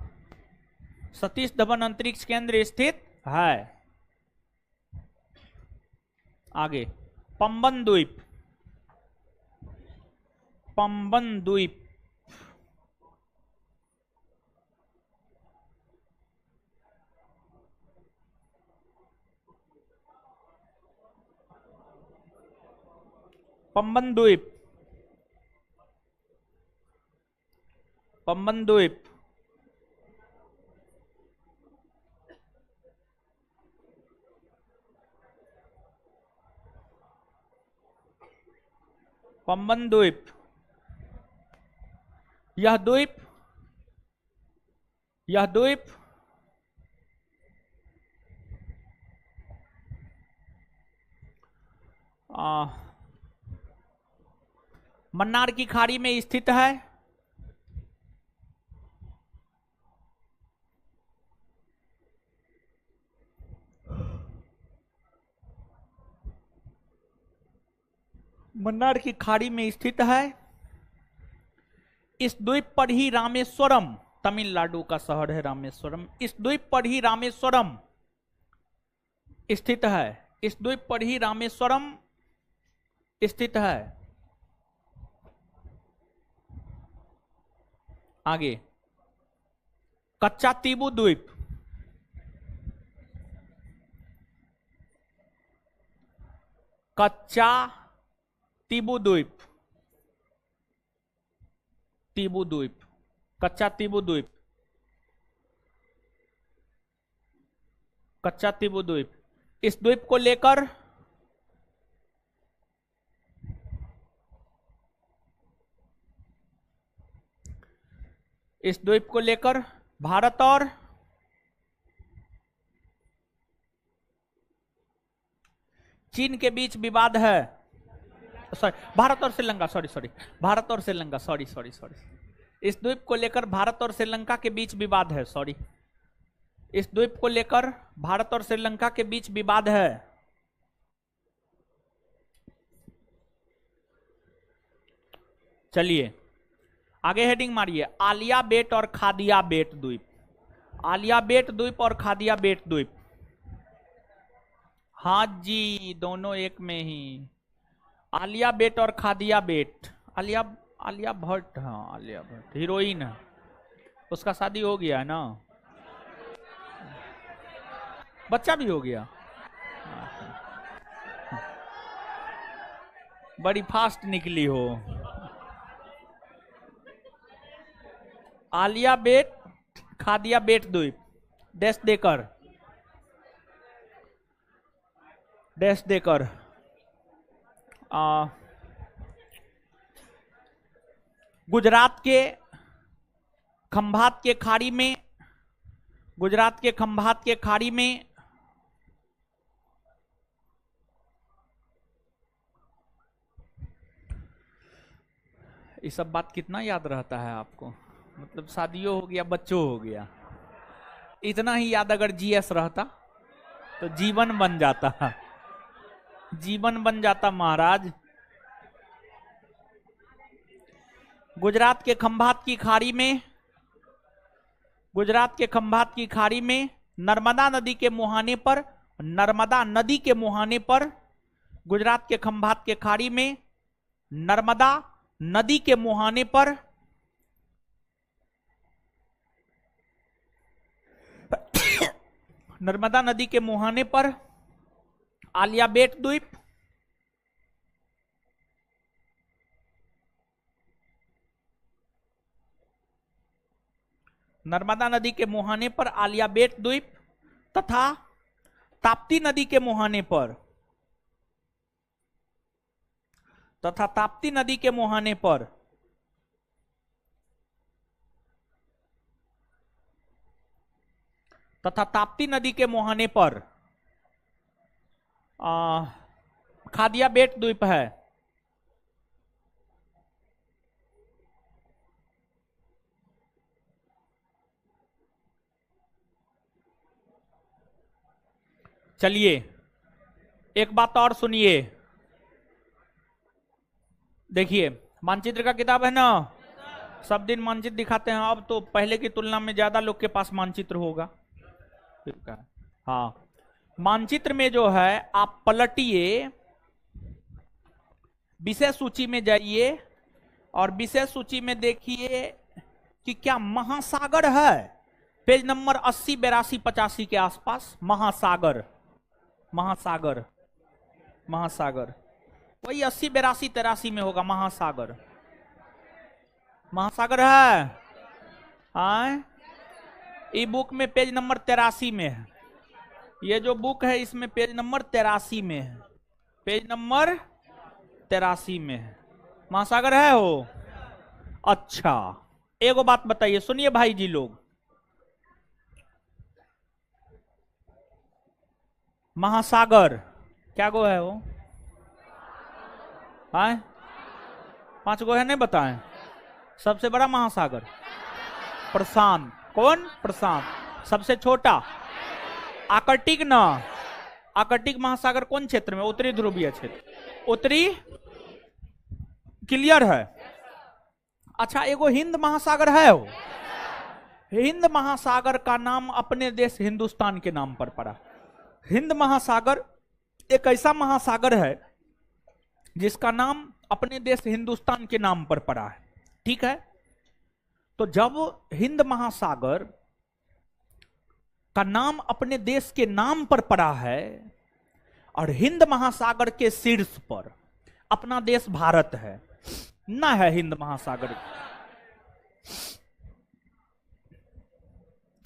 सतीश धवन अंतरिक्ष केंद्र स्थित है। आगे पंबन द्वीप, पंबन द्वीप पंबन द्वीप, पंबन द्वीप पंबन द्वीप, यह द्वीप, यह द्वीप मन्नार की खाड़ी में स्थित है। मन्नार की खाड़ी में स्थित है। इस द्वीप पर ही रामेश्वरम, तमिलनाडु का शहर है रामेश्वरम, इस द्वीप पर ही रामेश्वरम स्थित है। इस द्वीप पर ही रामेश्वरम स्थित है। आगे कच्चा तीबू द्वीप, कच्चा तीबू द्वीप, तीबू द्वीप, कच्चा तीबू द्वीप, कच्चा तीबू द्वीप। इस द्वीप को लेकर इस द्वीप को लेकर भारत और चीन के बीच विवाद है। सॉरी, भारत और श्रीलंका, सॉरी, भारत और श्रीलंका, सॉरी। इस द्वीप को लेकर भारत और श्रीलंका के बीच विवाद है। सॉरी, इस द्वीप को लेकर भारत और श्रीलंका के बीच विवाद है। चलिए आगे हेडिंग मारिए, आलिया बेट और खादिया बेट द्वीप, आलिया बेट द्वीप और खादिया बेट द्वीप। हाँ जी, दोनों एक में ही, आलिया बेट और खादिया बेट। आलिया भट्ट, हाँ आलिया भट्ट हीरोइन है, उसका शादी हो गया है ना, बच्चा भी हो गया। बड़ी फास्ट निकली हो। आलिया बेट खादिया बेट द्वीप, डैश देकर गुजरात के खंभात के खाड़ी में, गुजरात के खंभात के खाड़ी में ये सब बात कितना याद रहता है आपको? मतलब शादियों हो गया, बच्चों हो गया, इतना ही याद अगर जीएस रहता तो जीवन बन जाता, जीवन बन जाता महाराज। गुजरात के खंभात की खाड़ी में, गुजरात के खंभात की खाड़ी में नर्मदा नदी के मुहाने पर, नर्मदा नदी के मुहाने पर, गुजरात के खंभात के खाड़ी में नर्मदा नदी के मुहाने पर नर्मदा नदी के मुहाने पर आलिया बेट द्वीप, नर्मदा नदी के मुहाने पर आलिया बेट द्वीप तथा ताप्ती नदी के मुहाने पर, तथा ताप्ती नदी के मुहाने पर तथा ताप्ती नदी के मुहाने पर खादिया बेट द्वीप है। चलिए एक बात और सुनिए, देखिए मानचित्र का किताब है ना, सब दिन मानचित्र दिखाते हैं, अब तो पहले की तुलना में ज्यादा लोग के पास मानचित्र होगा। हाँ, मानचित्र में जो है आप पलटिए, विषय सूची में जाइए और विषय सूची में देखिए कि क्या महासागर है। पेज नंबर 80, 82, 85 के आसपास महासागर, महासागर, महासागर वही 80, 82, 83 में होगा महासागर। महासागर है, हाँ, ई बुक में पेज नंबर 83 में है। ये जो बुक है इसमें पेज नंबर 83 में है, पेज नंबर 83 में है। महासागर है हो। अच्छा, एगो बात बताइए, सुनिए भाई जी लोग, महासागर क्या गो है वो? हाँ, 5 गो है, नहीं बताएं। सबसे बड़ा महासागर प्रशांत, कौन? प्रशांत। सबसे छोटा आर्कटिक ना, आर्कटिक महासागर कौन क्षेत्र में? उत्तरी ध्रुवीय क्षेत्र, उत्तरी, क्लियर है। अच्छा, एगो हिंद महासागर है हो। हिंद महासागर का नाम अपने देश हिंदुस्तान के नाम पर पड़ा। हिंद महासागर एक ऐसा महासागर है जिसका नाम अपने देश हिंदुस्तान के नाम पर पड़ा है, ठीक है। तो जब हिंद महासागर का नाम अपने देश के नाम पर पड़ा है और हिंद महासागर के शीर्ष पर अपना देश भारत है, ना है हिंद महासागर।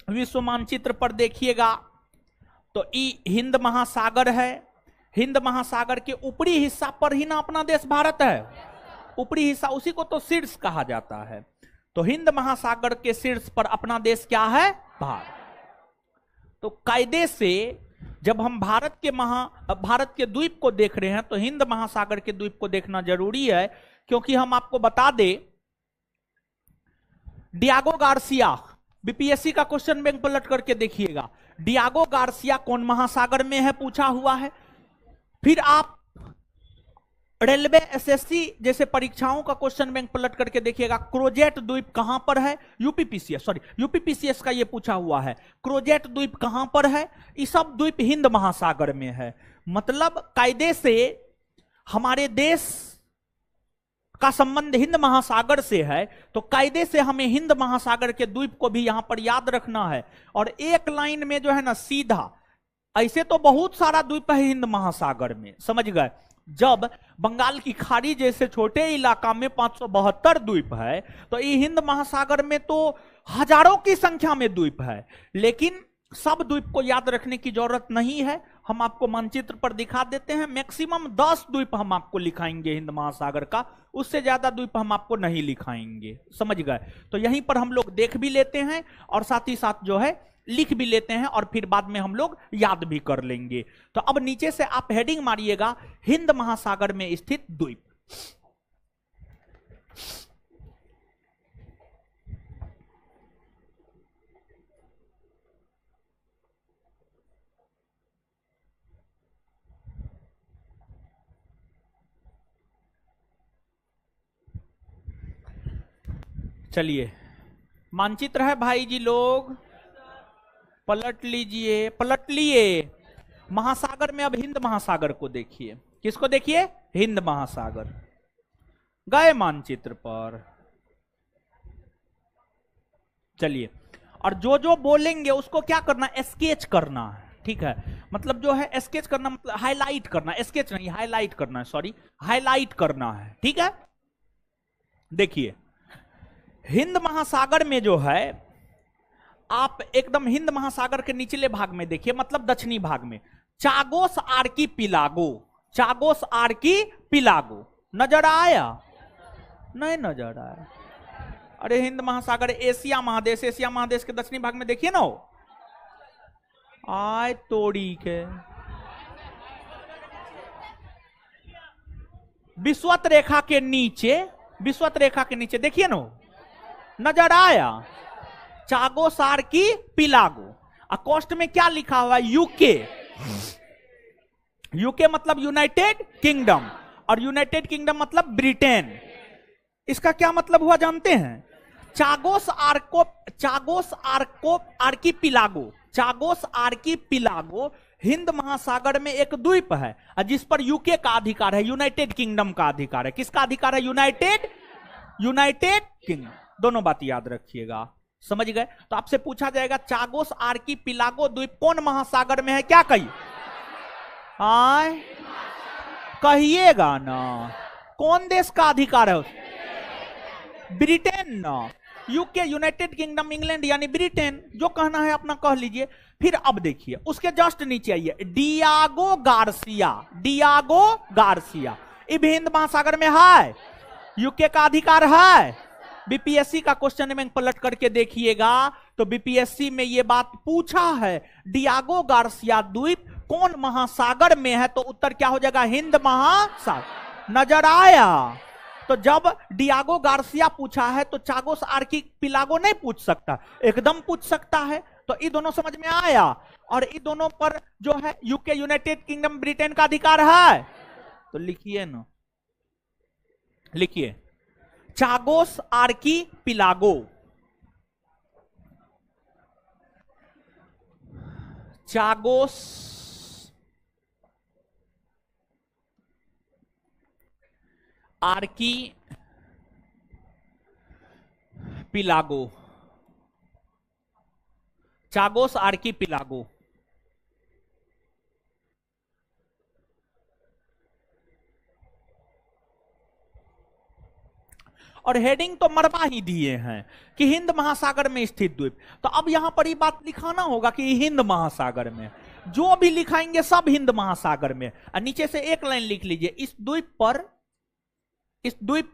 विश्व मानचित्र पर देखिएगा तो हिंद महासागर है। हिंद महासागर के ऊपरी हिस्सा पर ही ना अपना देश भारत है, ऊपरी हिस्सा, उसी को तो शीर्ष कहा जाता है। तो हिंद महासागर के शीर्ष पर अपना देश क्या है? भारत। तो कायदे से जब हम भारत के द्वीप को देख रहे हैं तो हिंद महासागर के द्वीप को देखना जरूरी है, क्योंकि हम आपको बता दें, डियागो गार्सिया, बीपीएससी का क्वेश्चन बैंक पलट करके देखिएगा, डियागो गार्सिया कौन महासागर में है पूछा हुआ है। फिर आप रेलवे एसएससी जैसे परीक्षाओं का क्वेश्चन बैंक पलट करके देखिएगा, क्रोजेट द्वीप कहां पर है? यूपीपीसीएस का ये पूछा हुआ है, क्रोजेट द्वीप कहां पर है? ये सब द्वीप हिंद महासागर में है। मतलब कायदे से हमारे देश का संबंध हिंद महासागर से है, तो कायदे से हमें हिंद महासागर के द्वीप को भी यहां पर याद रखना है। और एक लाइन में जो है ना सीधा, ऐसे तो बहुत सारा द्वीप है हिंद महासागर में, समझ गए। जब बंगाल की खाड़ी जैसे छोटे इलाका में 572 द्वीप है, तो ये हिंद महासागर में तो हजारों की संख्या में द्वीप है। लेकिन सब द्वीप को याद रखने की जरूरत नहीं है, हम आपको मानचित्र पर दिखा देते हैं। मैक्सिमम 10 द्वीप हम आपको लिखाएंगे हिंद महासागर का, उससे ज्यादा द्वीप हम आपको नहीं लिखाएंगे, समझ गए। तो यहीं पर हम लोग देख भी लेते हैं और साथ ही साथ जो है लिख भी लेते हैं, और फिर बाद में हम लोग याद भी कर लेंगे। तो अब नीचे से आप हेडिंग मारिएगा, हिंद महासागर में स्थित द्वीप। चलिए, मानचित्र है भाई जी लोग, पलट लीजिए, पलट लिए। महासागर में अब हिंद महासागर को देखिए। किसको देखिए? हिंद महासागर। गए मानचित्र पर। चलिए, और जो जो बोलेंगे उसको क्या करना? स्केच करना है, ठीक है। मतलब जो है स्केच करना, मतलब हाईलाइट करना, स्केच नहीं हाईलाइट करना है, सॉरी, हाईलाइट करना है, ठीक है। देखिए, हिंद महासागर में जो है, आप एकदम हिंद महासागर के निचले भाग में देखिए, मतलब दक्षिणी भाग में, चागोस आर्कीपिलागो, चागोस आर्कीपिलागो नजर आया? नहीं नजर आया। अरे हिंद महासागर एशिया महादेश, एशिया महादेश के दक्षिणी भाग में देखिए ना, आय तोड़ी के विषुवत रेखा के नीचे, विषुवत रेखा के नीचे देखिए ना, नजर आया चागोस आर्किपिलागो। कोस्ट में क्या लिखा हुआ है? यूके। यूके मतलब यूनाइटेड किंगडम, और यूनाइटेड किंगडम मतलब ब्रिटेन। इसका क्या मतलब हुआ जानते हैं? Chagos archipelago, Chagos archipelago Hind महासागर में एक द्वीप है जिस पर यूके का अधिकार है, यूनाइटेड किंगडम का अधिकार है। किसका अधिकार है? United kingdom. दोनों बात याद रखिएगा, समझ गए? तो आपसे पूछा जाएगा चागोस आर्किपिलागो द्वीप कौन महासागर में है, क्या कहिए? आय कहिएगा ना, कौन देश का अधिकार है? ब्रिटेन ना, यूके, यूनाइटेड किंगडम, इंग्लैंड यानी ब्रिटेन। जो कहना है अपना कह लीजिए। फिर अब देखिए उसके जस्ट नीचे आइए, डियागो गार्सिया। डियागो गार्सिया ये भी हिंद महासागर में है, यूके का अधिकार है। बीपीएससी का क्वेश्चन में पलट करके देखिएगा तो बीपीएससी में ये बात पूछा है, डियागो गार्सिया द्वीप कौन महासागर में है? तो उत्तर क्या हो जाएगा? हिंद महासागर। नजर आया? तो जब डियागो गार्सिया पूछा है तो चागोस आर्किपिलागो नहीं पूछ सकता, एकदम पूछ सकता है। तो ये दोनों समझ में आया। और ये दोनों पर जो है यूके, यूनाइटेड किंगडम, ब्रिटेन का अधिकार है। तो लिखिए ना, लिखिए Chagos archipelago, Chagos archipelago, Chagos archipelago. और हेडिंग तो मरवा ही दिए हैं कि हिंद महासागर में स्थित द्वीप। तो अब यहां पर ये बात लिखाना होगा कि हिंद महासागर में, जो भी लिखाएंगे सब हिंद महासागर में। और नीचे से एक लाइन लिख लीजिए, इस द्वीप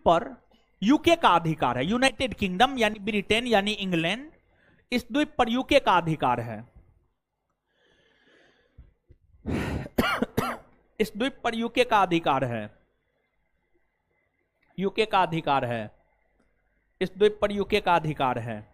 पर यूके का अधिकार है, यूनाइटेड किंगडम यानी ब्रिटेन यानी इंग्लैंड, इस द्वीप पर यूके का अधिकार है। इस द्वीप पर यूके का अधिकार है, यूके का अधिकार है, इस द्वीप पर यूके का अधिकार है।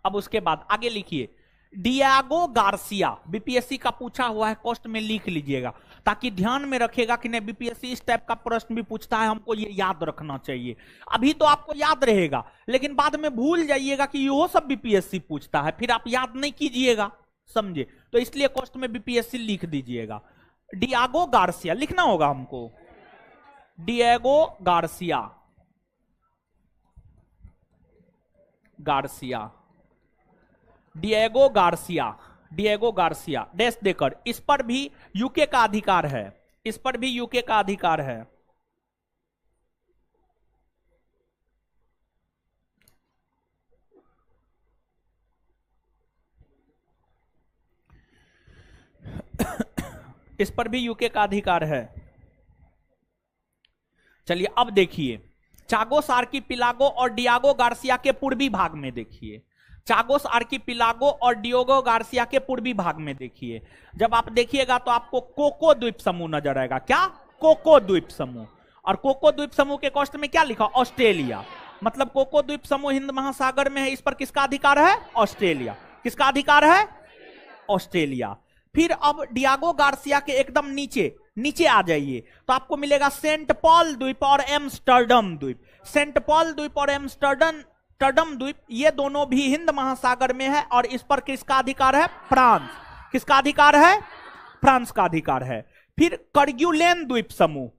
अब उसके बाद आगे लिखिए, डियागो गार्सिया, बीपीएससी का पूछा हुआ है, कॉस्ट में लिख लीजिएगा ताकि ध्यान में रखेगा कि नहीं बीपीएससी इस टाइप का प्रश्न भी पूछता है, हमको ये याद रखना चाहिए। अभी तो आपको याद रहेगा लेकिन बाद में भूल जाइएगा कि यो सब बीपीएससी पूछता है, फिर आप याद नहीं कीजिएगा, समझे? तो इसलिए कॉस्ट में बीपीएससी लिख दीजिएगा। डियागो गार्सिया लिखना होगा हमको, Diego Garcia, Garcia, Diego Garcia, Diego Garcia dash देकर, इस पर भी यूके का अधिकार है, इस पर भी यूके का अधिकार है। इस पर भी यूके का अधिकार है। चलिए अब देखिए, चागोस आर्किपिलागो और डियागो गार्सिया के पूर्वी भाग में देखिए, चागोस आर्किपिलागो और डियागो गार्सिया के पूर्वी भाग में देखिए। जब आप देखिएगा तो आपको कोको द्वीप समूह नजर आएगा। क्या? कोको द्वीप समूह। और कोको द्वीप समूह के कॉस्ट में क्या लिखा? ऑस्ट्रेलिया। मतलब कोको द्वीप समूह हिंद महासागर में है, इस पर किसका अधिकार है? ऑस्ट्रेलिया। किसका अधिकार है? ऑस्ट्रेलिया। फिर अब डियागो गार्सिया के एकदम नीचे आ जाइए तो आपको मिलेगा सेंट पॉल द्वीप और एम्स्टर्डम द्वीप। सेंट पॉल द्वीप और एम्स्टर्डम द्वीप ये दोनों भी हिंद महासागर में है और इस पर किसका अधिकार है? फ्रांस। किसका अधिकार है? फ्रांस का अधिकार है। फिर करग्युलेन द्वीप समूह,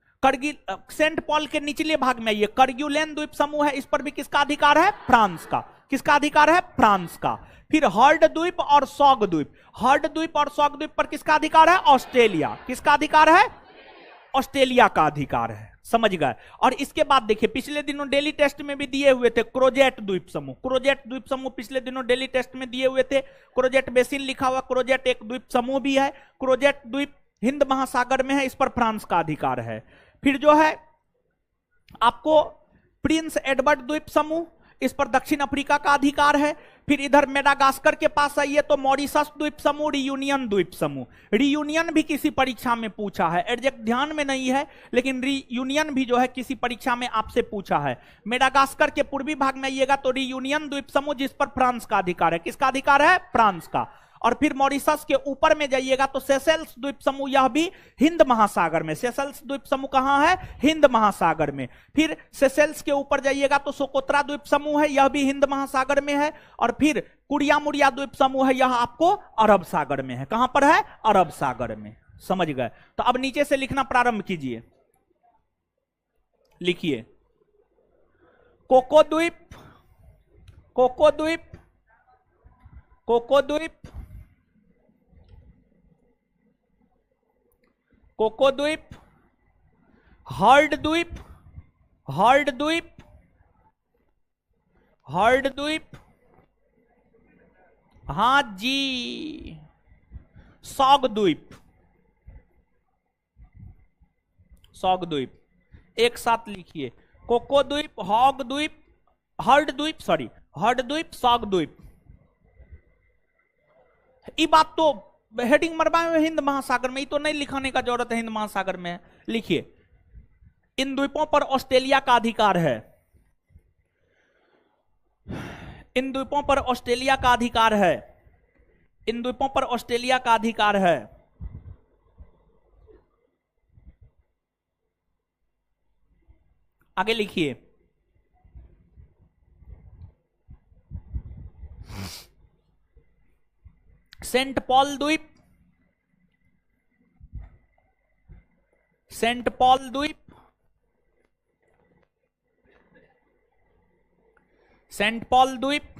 सेंट पॉल के निचले भाग में ये करग्युलेन द्वीप समूह है, इस पर भी किसका अधिकार है? फ्रांस का। किसका अधिकार है? फ्रांस का। फिर हर्ड द्वीप और सॉग द्वीप, हर्ड द्वीप और सॉग द्वीप पर किसका अधिकार है? ऑस्ट्रेलिया। किसका अधिकार है? ऑस्ट्रेलिया का अधिकार है, समझ गए? और इसके बाद देखिए, पिछले दिनों डेली टेस्ट में भी दिए हुए थे क्रोजेट द्वीप समूह। क्रोजेट द्वीप समूह पिछले दिनों डेली टेस्ट में दिए हुए थे। क्रोजेट बेसिन लिखा हुआ, क्रोजेट एक द्वीप समूह भी है। क्रोजेट द्वीप हिंद महासागर में है, इस पर फ्रांस का अधिकार है। फिर जो है आपको प्रिंस एडवर्ड द्वीप समूह, इस पर दक्षिण अफ्रीका का अधिकार है। फिर इधर मेडागास्कर के पास आइए तो मॉरिशस द्वीप समूह, रियूनियन द्वीप समूह। रियूनियन भी किसी परीक्षा में पूछा है, एग्जैक्ट ध्यान में नहीं है, लेकिन रियूनियन भी जो है किसी परीक्षा में आपसे पूछा है। मेडागास्कर के पूर्वी भाग में आइएगा तो रियूनियन द्वीप समूह, जिस पर फ्रांस का अधिकार है। किसका अधिकार है? फ्रांस का। और फिर मॉरिशस के ऊपर में जाइएगा तो सेशेल्स द्वीप समूह, यह भी हिंद महासागर में। सेशेल्स द्वीप समूह कहां है? हिंद महासागर में। फिर सेशेल्स के ऊपर जाइएगा तो सोकोत्रा द्वीप समूह है, यह भी हिंद महासागर में है। और फिर कुरियामुरिया द्वीप समूह है, यह आपको अरब सागर में है। कहां पर है? अरब सागर में। समझ गए? तो अब नीचे से लिखना प्रारंभ कीजिए। लिखिए कोको द्वीप, कोको द्वीप, कोको द्वीप, कोको द्वीप, हर्ड द्वीप, हर्ड द्वीप, हर्ड द्वीप, हां जी, सौग द्वीप, सौग द्वीप। एक साथ लिखिए, कोको द्वीप, हॉग द्वीप, हर्ड द्वीप, सॉरी हर्ड द्वीप, सौग द्वीप। ये बात तो हेडिंग मरवाए हुए हिंद महासागर में, ये तो नहीं लिखाने का जरूरत है, हिंद महासागर में है। लिखिए इन द्वीपों पर ऑस्ट्रेलिया का अधिकार है, इन द्वीपों पर ऑस्ट्रेलिया का अधिकार है, इन द्वीपों पर ऑस्ट्रेलिया का अधिकार है। आगे लिखिए सेंट पॉल द्वीप, सेंट पॉल द्वीप, सेंट पॉल द्वीप,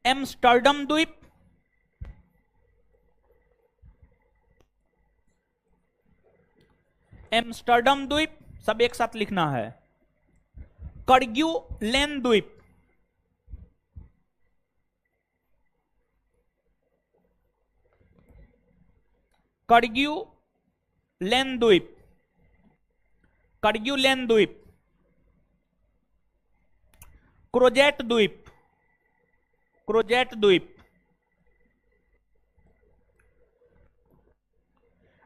एम्स्टर्डम द्वीप, एम्स्टर्डम द्वीप, सब एक साथ लिखना है। करग्यू लेन द्वीप, करग्यू लेन द्वीप, करग्यू लेन द्वीप, क्रोजेट द्वीप, क्रोजेट द्वीप,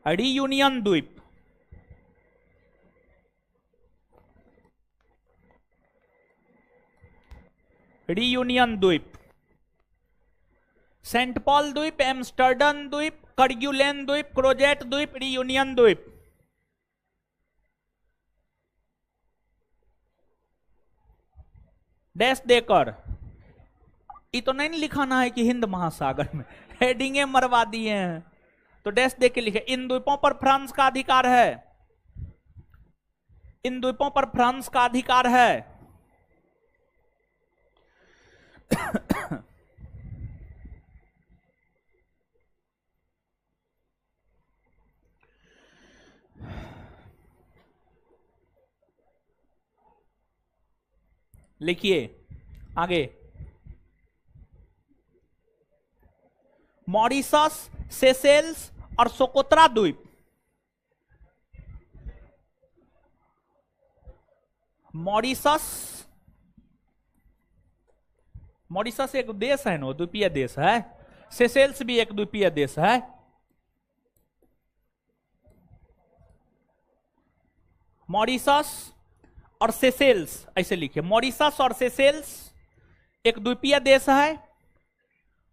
रियूनियन द्वीप, रियूनियन द्वीप, सेंट पॉल द्वीप, एम्स्टर्डम द्वीप, करग्यूलेन द्वीप, क्रोजेट द्वीप, रियूनियन द्वीप। डैश देकर, ये तो नहीं लिखाना है कि हिंद महासागर में, हेडिंगे मरवा दिए हैं, तो डैश दे के लिखे। इन द्वीपों पर फ्रांस का अधिकार है, इन द्वीपों पर फ्रांस का अधिकार है। लिखिए आगे, मॉरिशस, सेशेल्स और सोकोत्रा द्वीप, मॉरिशस, मॉरिशस एक देश है ना, द्वीपीय देश है। सेशेल्स भी एक द्वीपीय देश है। मॉरिशस और सेशेल्स, ऐसे लिखिए, मॉरिशस और सेशेल्स एक द्वीपीय देश है।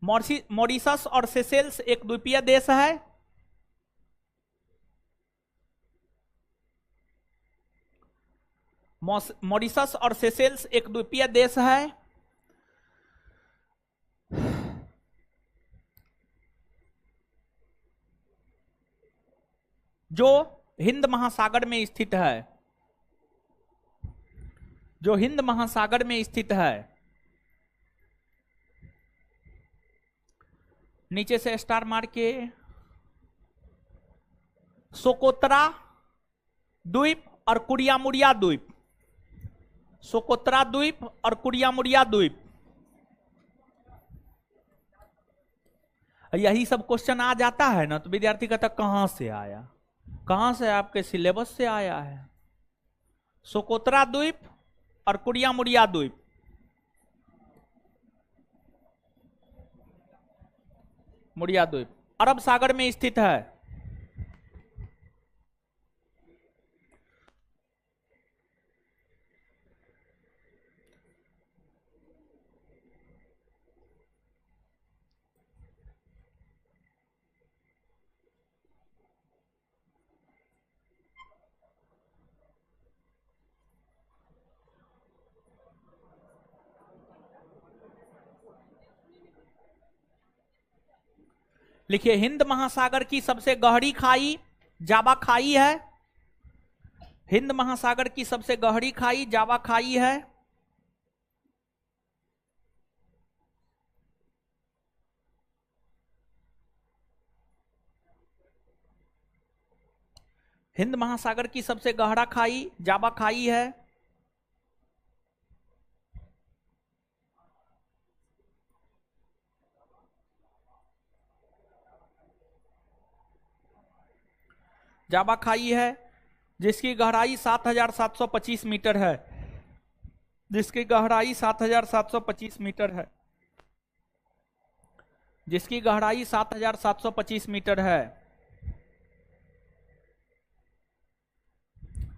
मॉरिशस और सेशेल्स एक द्वीपीय देश है। मॉरिशस और सेशेल्स एक द्वीपीय देश है। जो हिंद महासागर में स्थित है, जो हिंद महासागर में स्थित है। नीचे से स्टार मार के, सोकोत्रा द्वीप और कुरियामुरिया द्वीप, सोकोत्रा द्वीप और कुरियामुरिया द्वीप। यही सब क्वेश्चन आ जाता है ना, तो विद्यार्थी कहता कहां से आया, कहां से? आपके सिलेबस से आया है। सोकोत्रा द्वीप और कुरियामुरिया द्वीप, मुड़िया द्वीप अरब सागर में स्थित है। लिखिए, हिंद महासागर की सबसे गहरी खाई जावा खाई है। हिंद महासागर की सबसे गहरी खाई जावा खाई है। हिंद महासागर की सबसे गहरा खाई जावा खाई है। जावा खाई है जिसकी गहराई 7,725 मीटर है। जिसकी गहराई 7,725 मीटर है। जिसकी गहराई 7,725 मीटर है।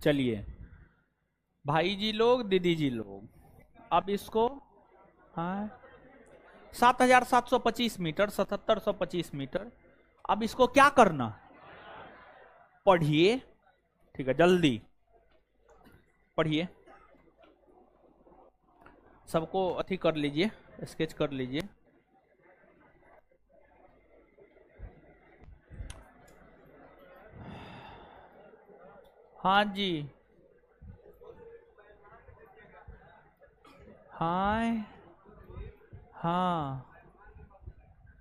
चलिए भाई जी लोग, दीदी जी लोग, अब इसको 7,725 मीटर, 7,725 मीटर। अब इसको क्या करना, पढ़िए, ठीक है, जल्दी पढ़िए, सबको अथी कर लीजिए, स्केच कर लीजिए। हाँ जी, हाय, हाँ,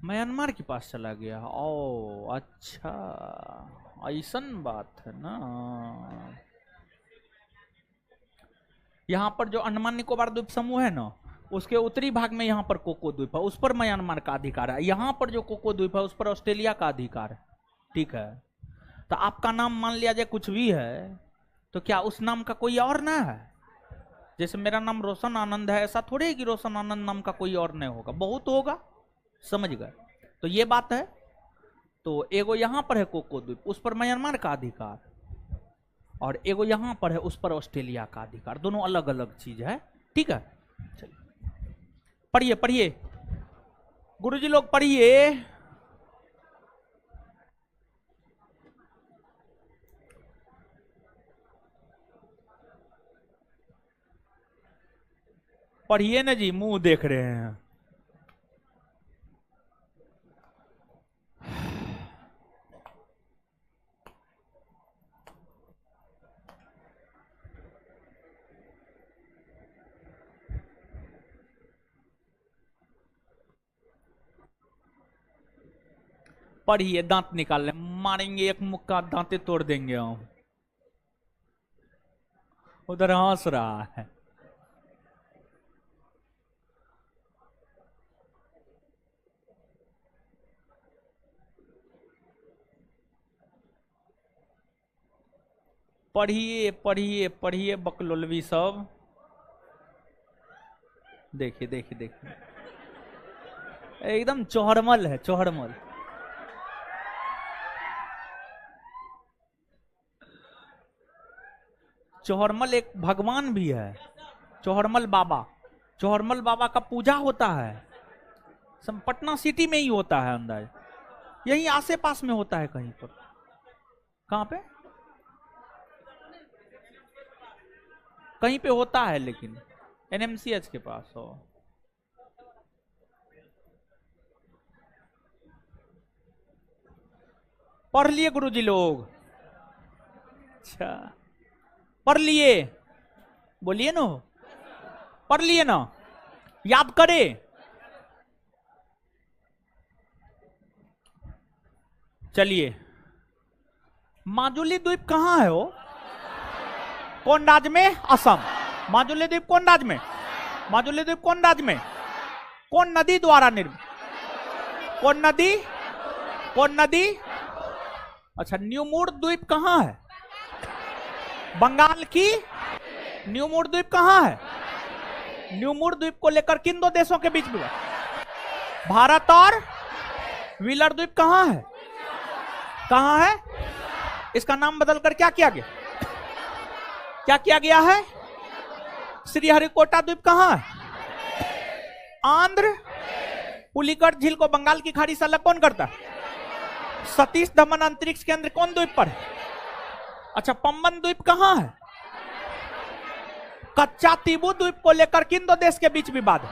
म्यांमार के पास चला गया। ओ अच्छा, ऐसन बात है ना। यहाँ पर जो अंडमान निकोबार द्वीप समूह है ना, उसके उत्तरी भाग में यहाँ पर कोको द्वीप है, उस पर म्यांमार का अधिकार है। यहाँ पर जो कोको द्वीप है उस पर ऑस्ट्रेलिया का अधिकार है। ठीक है, तो आपका नाम मान लिया जाए कुछ भी है, तो क्या उस नाम का कोई और ना है? जैसे मेरा नाम रोशन आनंद है, ऐसा थोड़े है कि रोशन आनंद नाम का कोई और नहीं होगा, बहुत होगा, समझ गए? तो ये बात है। तो एगो यहाँ पर है कोको द्वीप, उस पर म्यांमार का अधिकार, और एगो यहाँ पर है उस पर ऑस्ट्रेलिया का अधिकार। दोनों अलग अलग चीज है। ठीक है, चलिए पढ़िए पढ़िए गुरुजी लोग, पढ़िए। पढ़िए ना जी, मुंह देख रहे हैं। पढ़िए, दांत निकाल ले, मारेंगे एक मुक्का, दांते तोड़ देंगे हम। उधर हंस रहा है। पढ़िए पढ़िए पढ़िए बकलोलवी सब। देखिए देखिए देखिए, एकदम चौहरमल है, चौहरमल। चौहरमल एक भगवान भी है, चौहरमल बाबा। चौहरमल बाबा का पूजा होता है, सब पटना सिटी में ही होता है अंदाज, यही आसे पास में होता है कहीं पर। कहां पे? कहीं पे होता है, लेकिन एनएमसीएच के पास हो। पढ़ लिए गुरुजी लोग? अच्छा, पढ़ लिए? बोलिए ना, पढ़ लिए ना? याद करे? चलिए, माजुली द्वीप कहां है वो? कौन राज्य में? असम। माजुली द्वीप कौन राज्य में? माजुली द्वीप कौन राज्य में? कौन नदी द्वारा निर्मित? कौन नदी? कौन नदी? अच्छा, न्यूमूर द्वीप कहां है? बंगाल की? न्यूमूर द्वीप कहां है? न्यूमूर द्वीप को लेकर किन दो देशों के बीच में? भारत और व्हीलर द्वीप कहां है? कहां है? इसका नाम बदलकर क्या किया गया? क्या किया गया है? श्रीहरिकोटा द्वीप कहां है? आंध्र। पुलिकट झील को बंगाल की खाड़ी से अलग कौन करता है? सतीश धवन अंतरिक्ष केंद्र कौन द्वीप पर है? अच्छा, पंबन द्वीप कहां है? कच्चा तीबू द्वीप को लेकर किन दो देश के बीच विवाद है?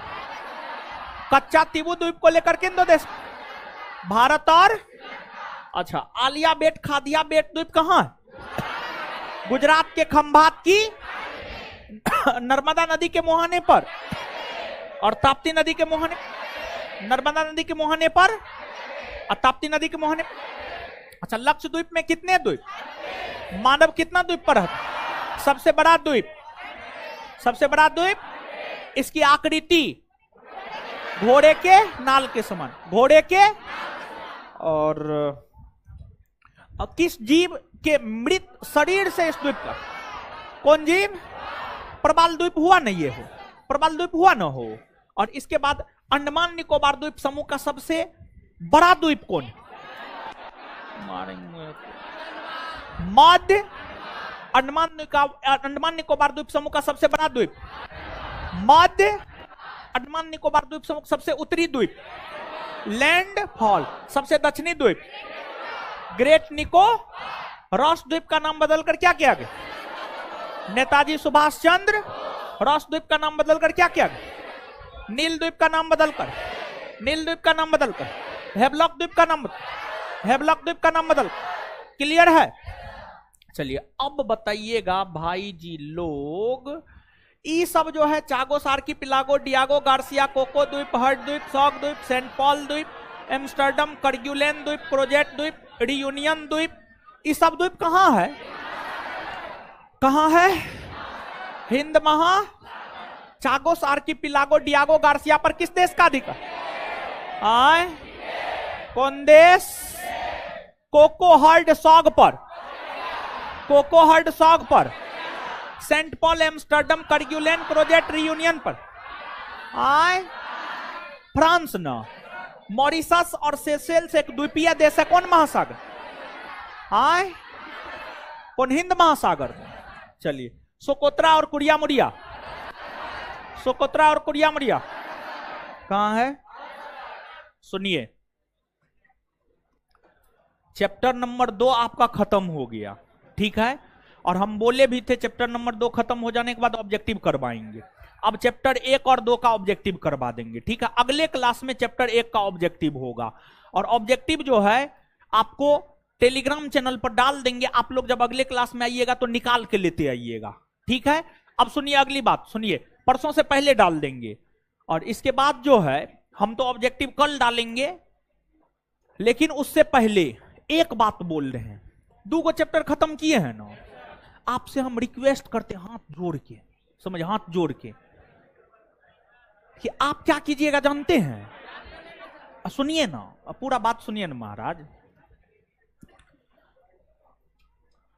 कच्चा तीबू द्वीप को लेकर किन दो देश? भारत और। अच्छा, आलिया बेट खादिया बेट द्वीप कहां है? गुजरात के खंभात की नर्मदा नदी के मुहाने पर और ताप्ती नदी के मुहाने, नर्मदा नदी के मुहाने पर और ताप्ती नदी के मुहाने। अच्छा, लक्षद्वीप में कितने द्वीप? मानव कितना द्वीप पर है? सबसे बड़ा द्वीप। सबसे बड़ा द्वीप। इसकी आकृति घोड़े के नाल के समान, घोड़े के। और किस जीव के मृत शरीर से इस द्वीप का? कौन जीव? प्रबाल द्वीप हुआ नहीं ये हो, प्रबाल द्वीप हुआ ना हो। और इसके बाद अंडमान निकोबार द्वीप समूह का सबसे बड़ा द्वीप कौन? मारेंगे मध्य। अंडमान निकोबार द्वीप समूह का सबसे बड़ा द्वीप मध्य। अंडमान निकोबार द्वीप समूह सबसे उत्तरी द्वीप लैंडफॉल। सबसे दक्षिणी द्वीप ग्रेट निको। रॉस द्वीप का नाम बदलकर क्या किया गया? नेताजी सुभाष चंद्र रॉस द्वीप का नाम बदलकर क्या किया गया? नील द्वीप का नाम बदलकर, नील द्वीप का नाम बदलकर हेवलॉक द्वीप का नाम, हेवलॉक द्वीप का नाम बदल। क्लियर है? चलिए अब बताइएगा भाई जी लोग, ये सब जो है Chagos Archipelago, Diego Garcia, Cocos द्वीप, हर्ट द्वीप, सॉक द्वीप, सेंट पॉल द्वीप, एम्स्टर्डम, करग्यूलेन द्वीप, क्रोजेट द्वीप, रियूनियन द्वीप, ये सब द्वीप कहां है? कहां है? हिंद महा। चागोस आर्किपिलागो, डियागो गार्सिया पर किस देश का अधिकार? आए कौन देश? कोको हर्ड सॉग पर, कोको हर्ड सॉग पर, Saint Paul, Amsterdam, करग्यूलेन, crochet, reunion पर। आए फ्रांस ना। मॉरिशस और सेशेल्स एक द्वीपीय देश है, कौन महासागर? आए कौन? हिंद महासागर। चलिए सोकोत्रा और कुरिया मुरिया, सोकोत्रा और कुरिया मुरिया कहां है? सुनिए, चैप्टर नंबर 2 आपका खत्म हो गया, ठीक है। और हम बोले भी थे चैप्टर नंबर 2 खत्म हो जाने के बाद ऑब्जेक्टिव करवाएंगे। अब चैप्टर 1 और 2 का ऑब्जेक्टिव करवा देंगे, ठीक है। अगले क्लास में चैप्टर 1 का ऑब्जेक्टिव होगा और ऑब्जेक्टिव जो है आपको टेलीग्राम चैनल पर डाल देंगे। आप लोग जब अगले क्लास में आइएगा तो निकाल के लेते आइएगा, ठीक है। अब सुनिए अगली बात, सुनिए, परसों से पहले डाल देंगे और इसके बाद जो है हम तो ऑब्जेक्टिव कल डालेंगे, लेकिन उससे पहले एक बात बोल रहे हैं, 2 चैप्टर खत्म किए हैं ना, आपसे हम रिक्वेस्ट करते हैं हाथ जोड़ के, समझ, हाथ जोड़ के, कि आप क्या कीजिएगा जानते हैं? सुनिए ना, पूरा बात सुनिए ना महाराज।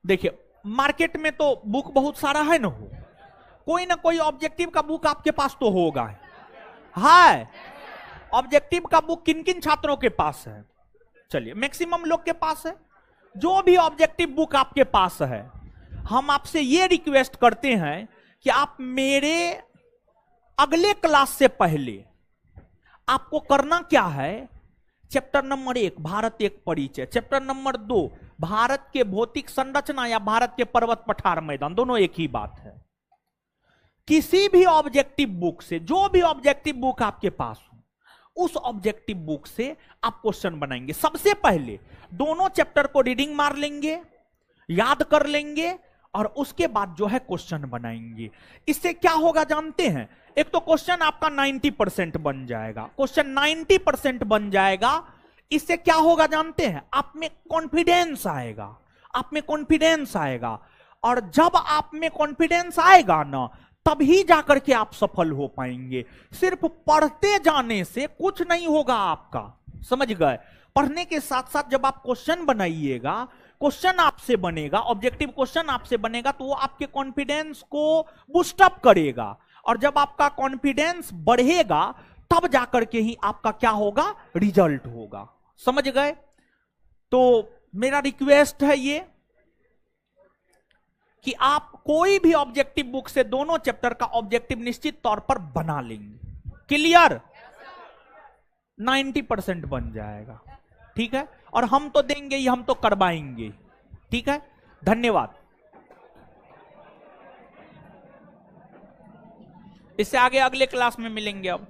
देखिए मार्केट में तो बुक बहुत सारा है ना, कोई ना कोई ऑब्जेक्टिव का बुक आपके पास तो होगा। है ऑब्जेक्टिव का बुक किन किन छात्रों के पास है? चलिए मैक्सिमम लोग के पास है। जो भी ऑब्जेक्टिव बुक आपके पास है, हम आपसे ये रिक्वेस्ट करते हैं कि आप मेरे अगले क्लास से पहले आपको करना क्या है, चैप्टर नंबर 1 भारत एक परिचय, चैप्टर नंबर 2 भारत के भौतिक संरचना या भारत के पर्वत पठार मैदान, दोनों एक ही बात है। किसी भी ऑब्जेक्टिव बुक से, जो भी ऑब्जेक्टिव बुक आपके पास हो, उस ऑब्जेक्टिव बुक से आप क्वेश्चन बनाएंगे। सबसे पहले दोनों चैप्टर को रीडिंग मार लेंगे, याद कर लेंगे और उसके बाद जो है क्वेश्चन बनाएंगे। इससे क्या होगा जानते हैं? एक तो क्वेश्चन आपका 90% बन जाएगा, क्वेश्चन 90% बन जाएगा। इससे क्या होगा जानते हैं? आप में कॉन्फिडेंस आएगा, आप में कॉन्फिडेंस आएगा। और जब आप में कॉन्फिडेंस आएगा ना, तभी जाकर के आप सफल हो पाएंगे। सिर्फ पढ़ते जाने से कुछ नहीं होगा आपका, समझ गए। पढ़ने के साथ साथ जब आप क्वेश्चन बनाइएगा, क्वेश्चन आपसे बनेगा, ऑब्जेक्टिव क्वेश्चन आपसे बनेगा, तो वो आपके कॉन्फिडेंस को बूस्टअप करेगा। और जब आपका कॉन्फिडेंस बढ़ेगा तब जाकर के ही आपका क्या होगा? रिजल्ट होगा, समझ गए? तो मेरा रिक्वेस्ट है ये कि आप कोई भी ऑब्जेक्टिव बुक से दोनों चैप्टर का ऑब्जेक्टिव निश्चित तौर पर बना लेंगे। क्लियर? 90% बन जाएगा। ठीक है, और हम तो देंगे ही, हम तो करवाएंगे। ठीक है, धन्यवाद। इससे आगे अगले क्लास में मिलेंगे अब।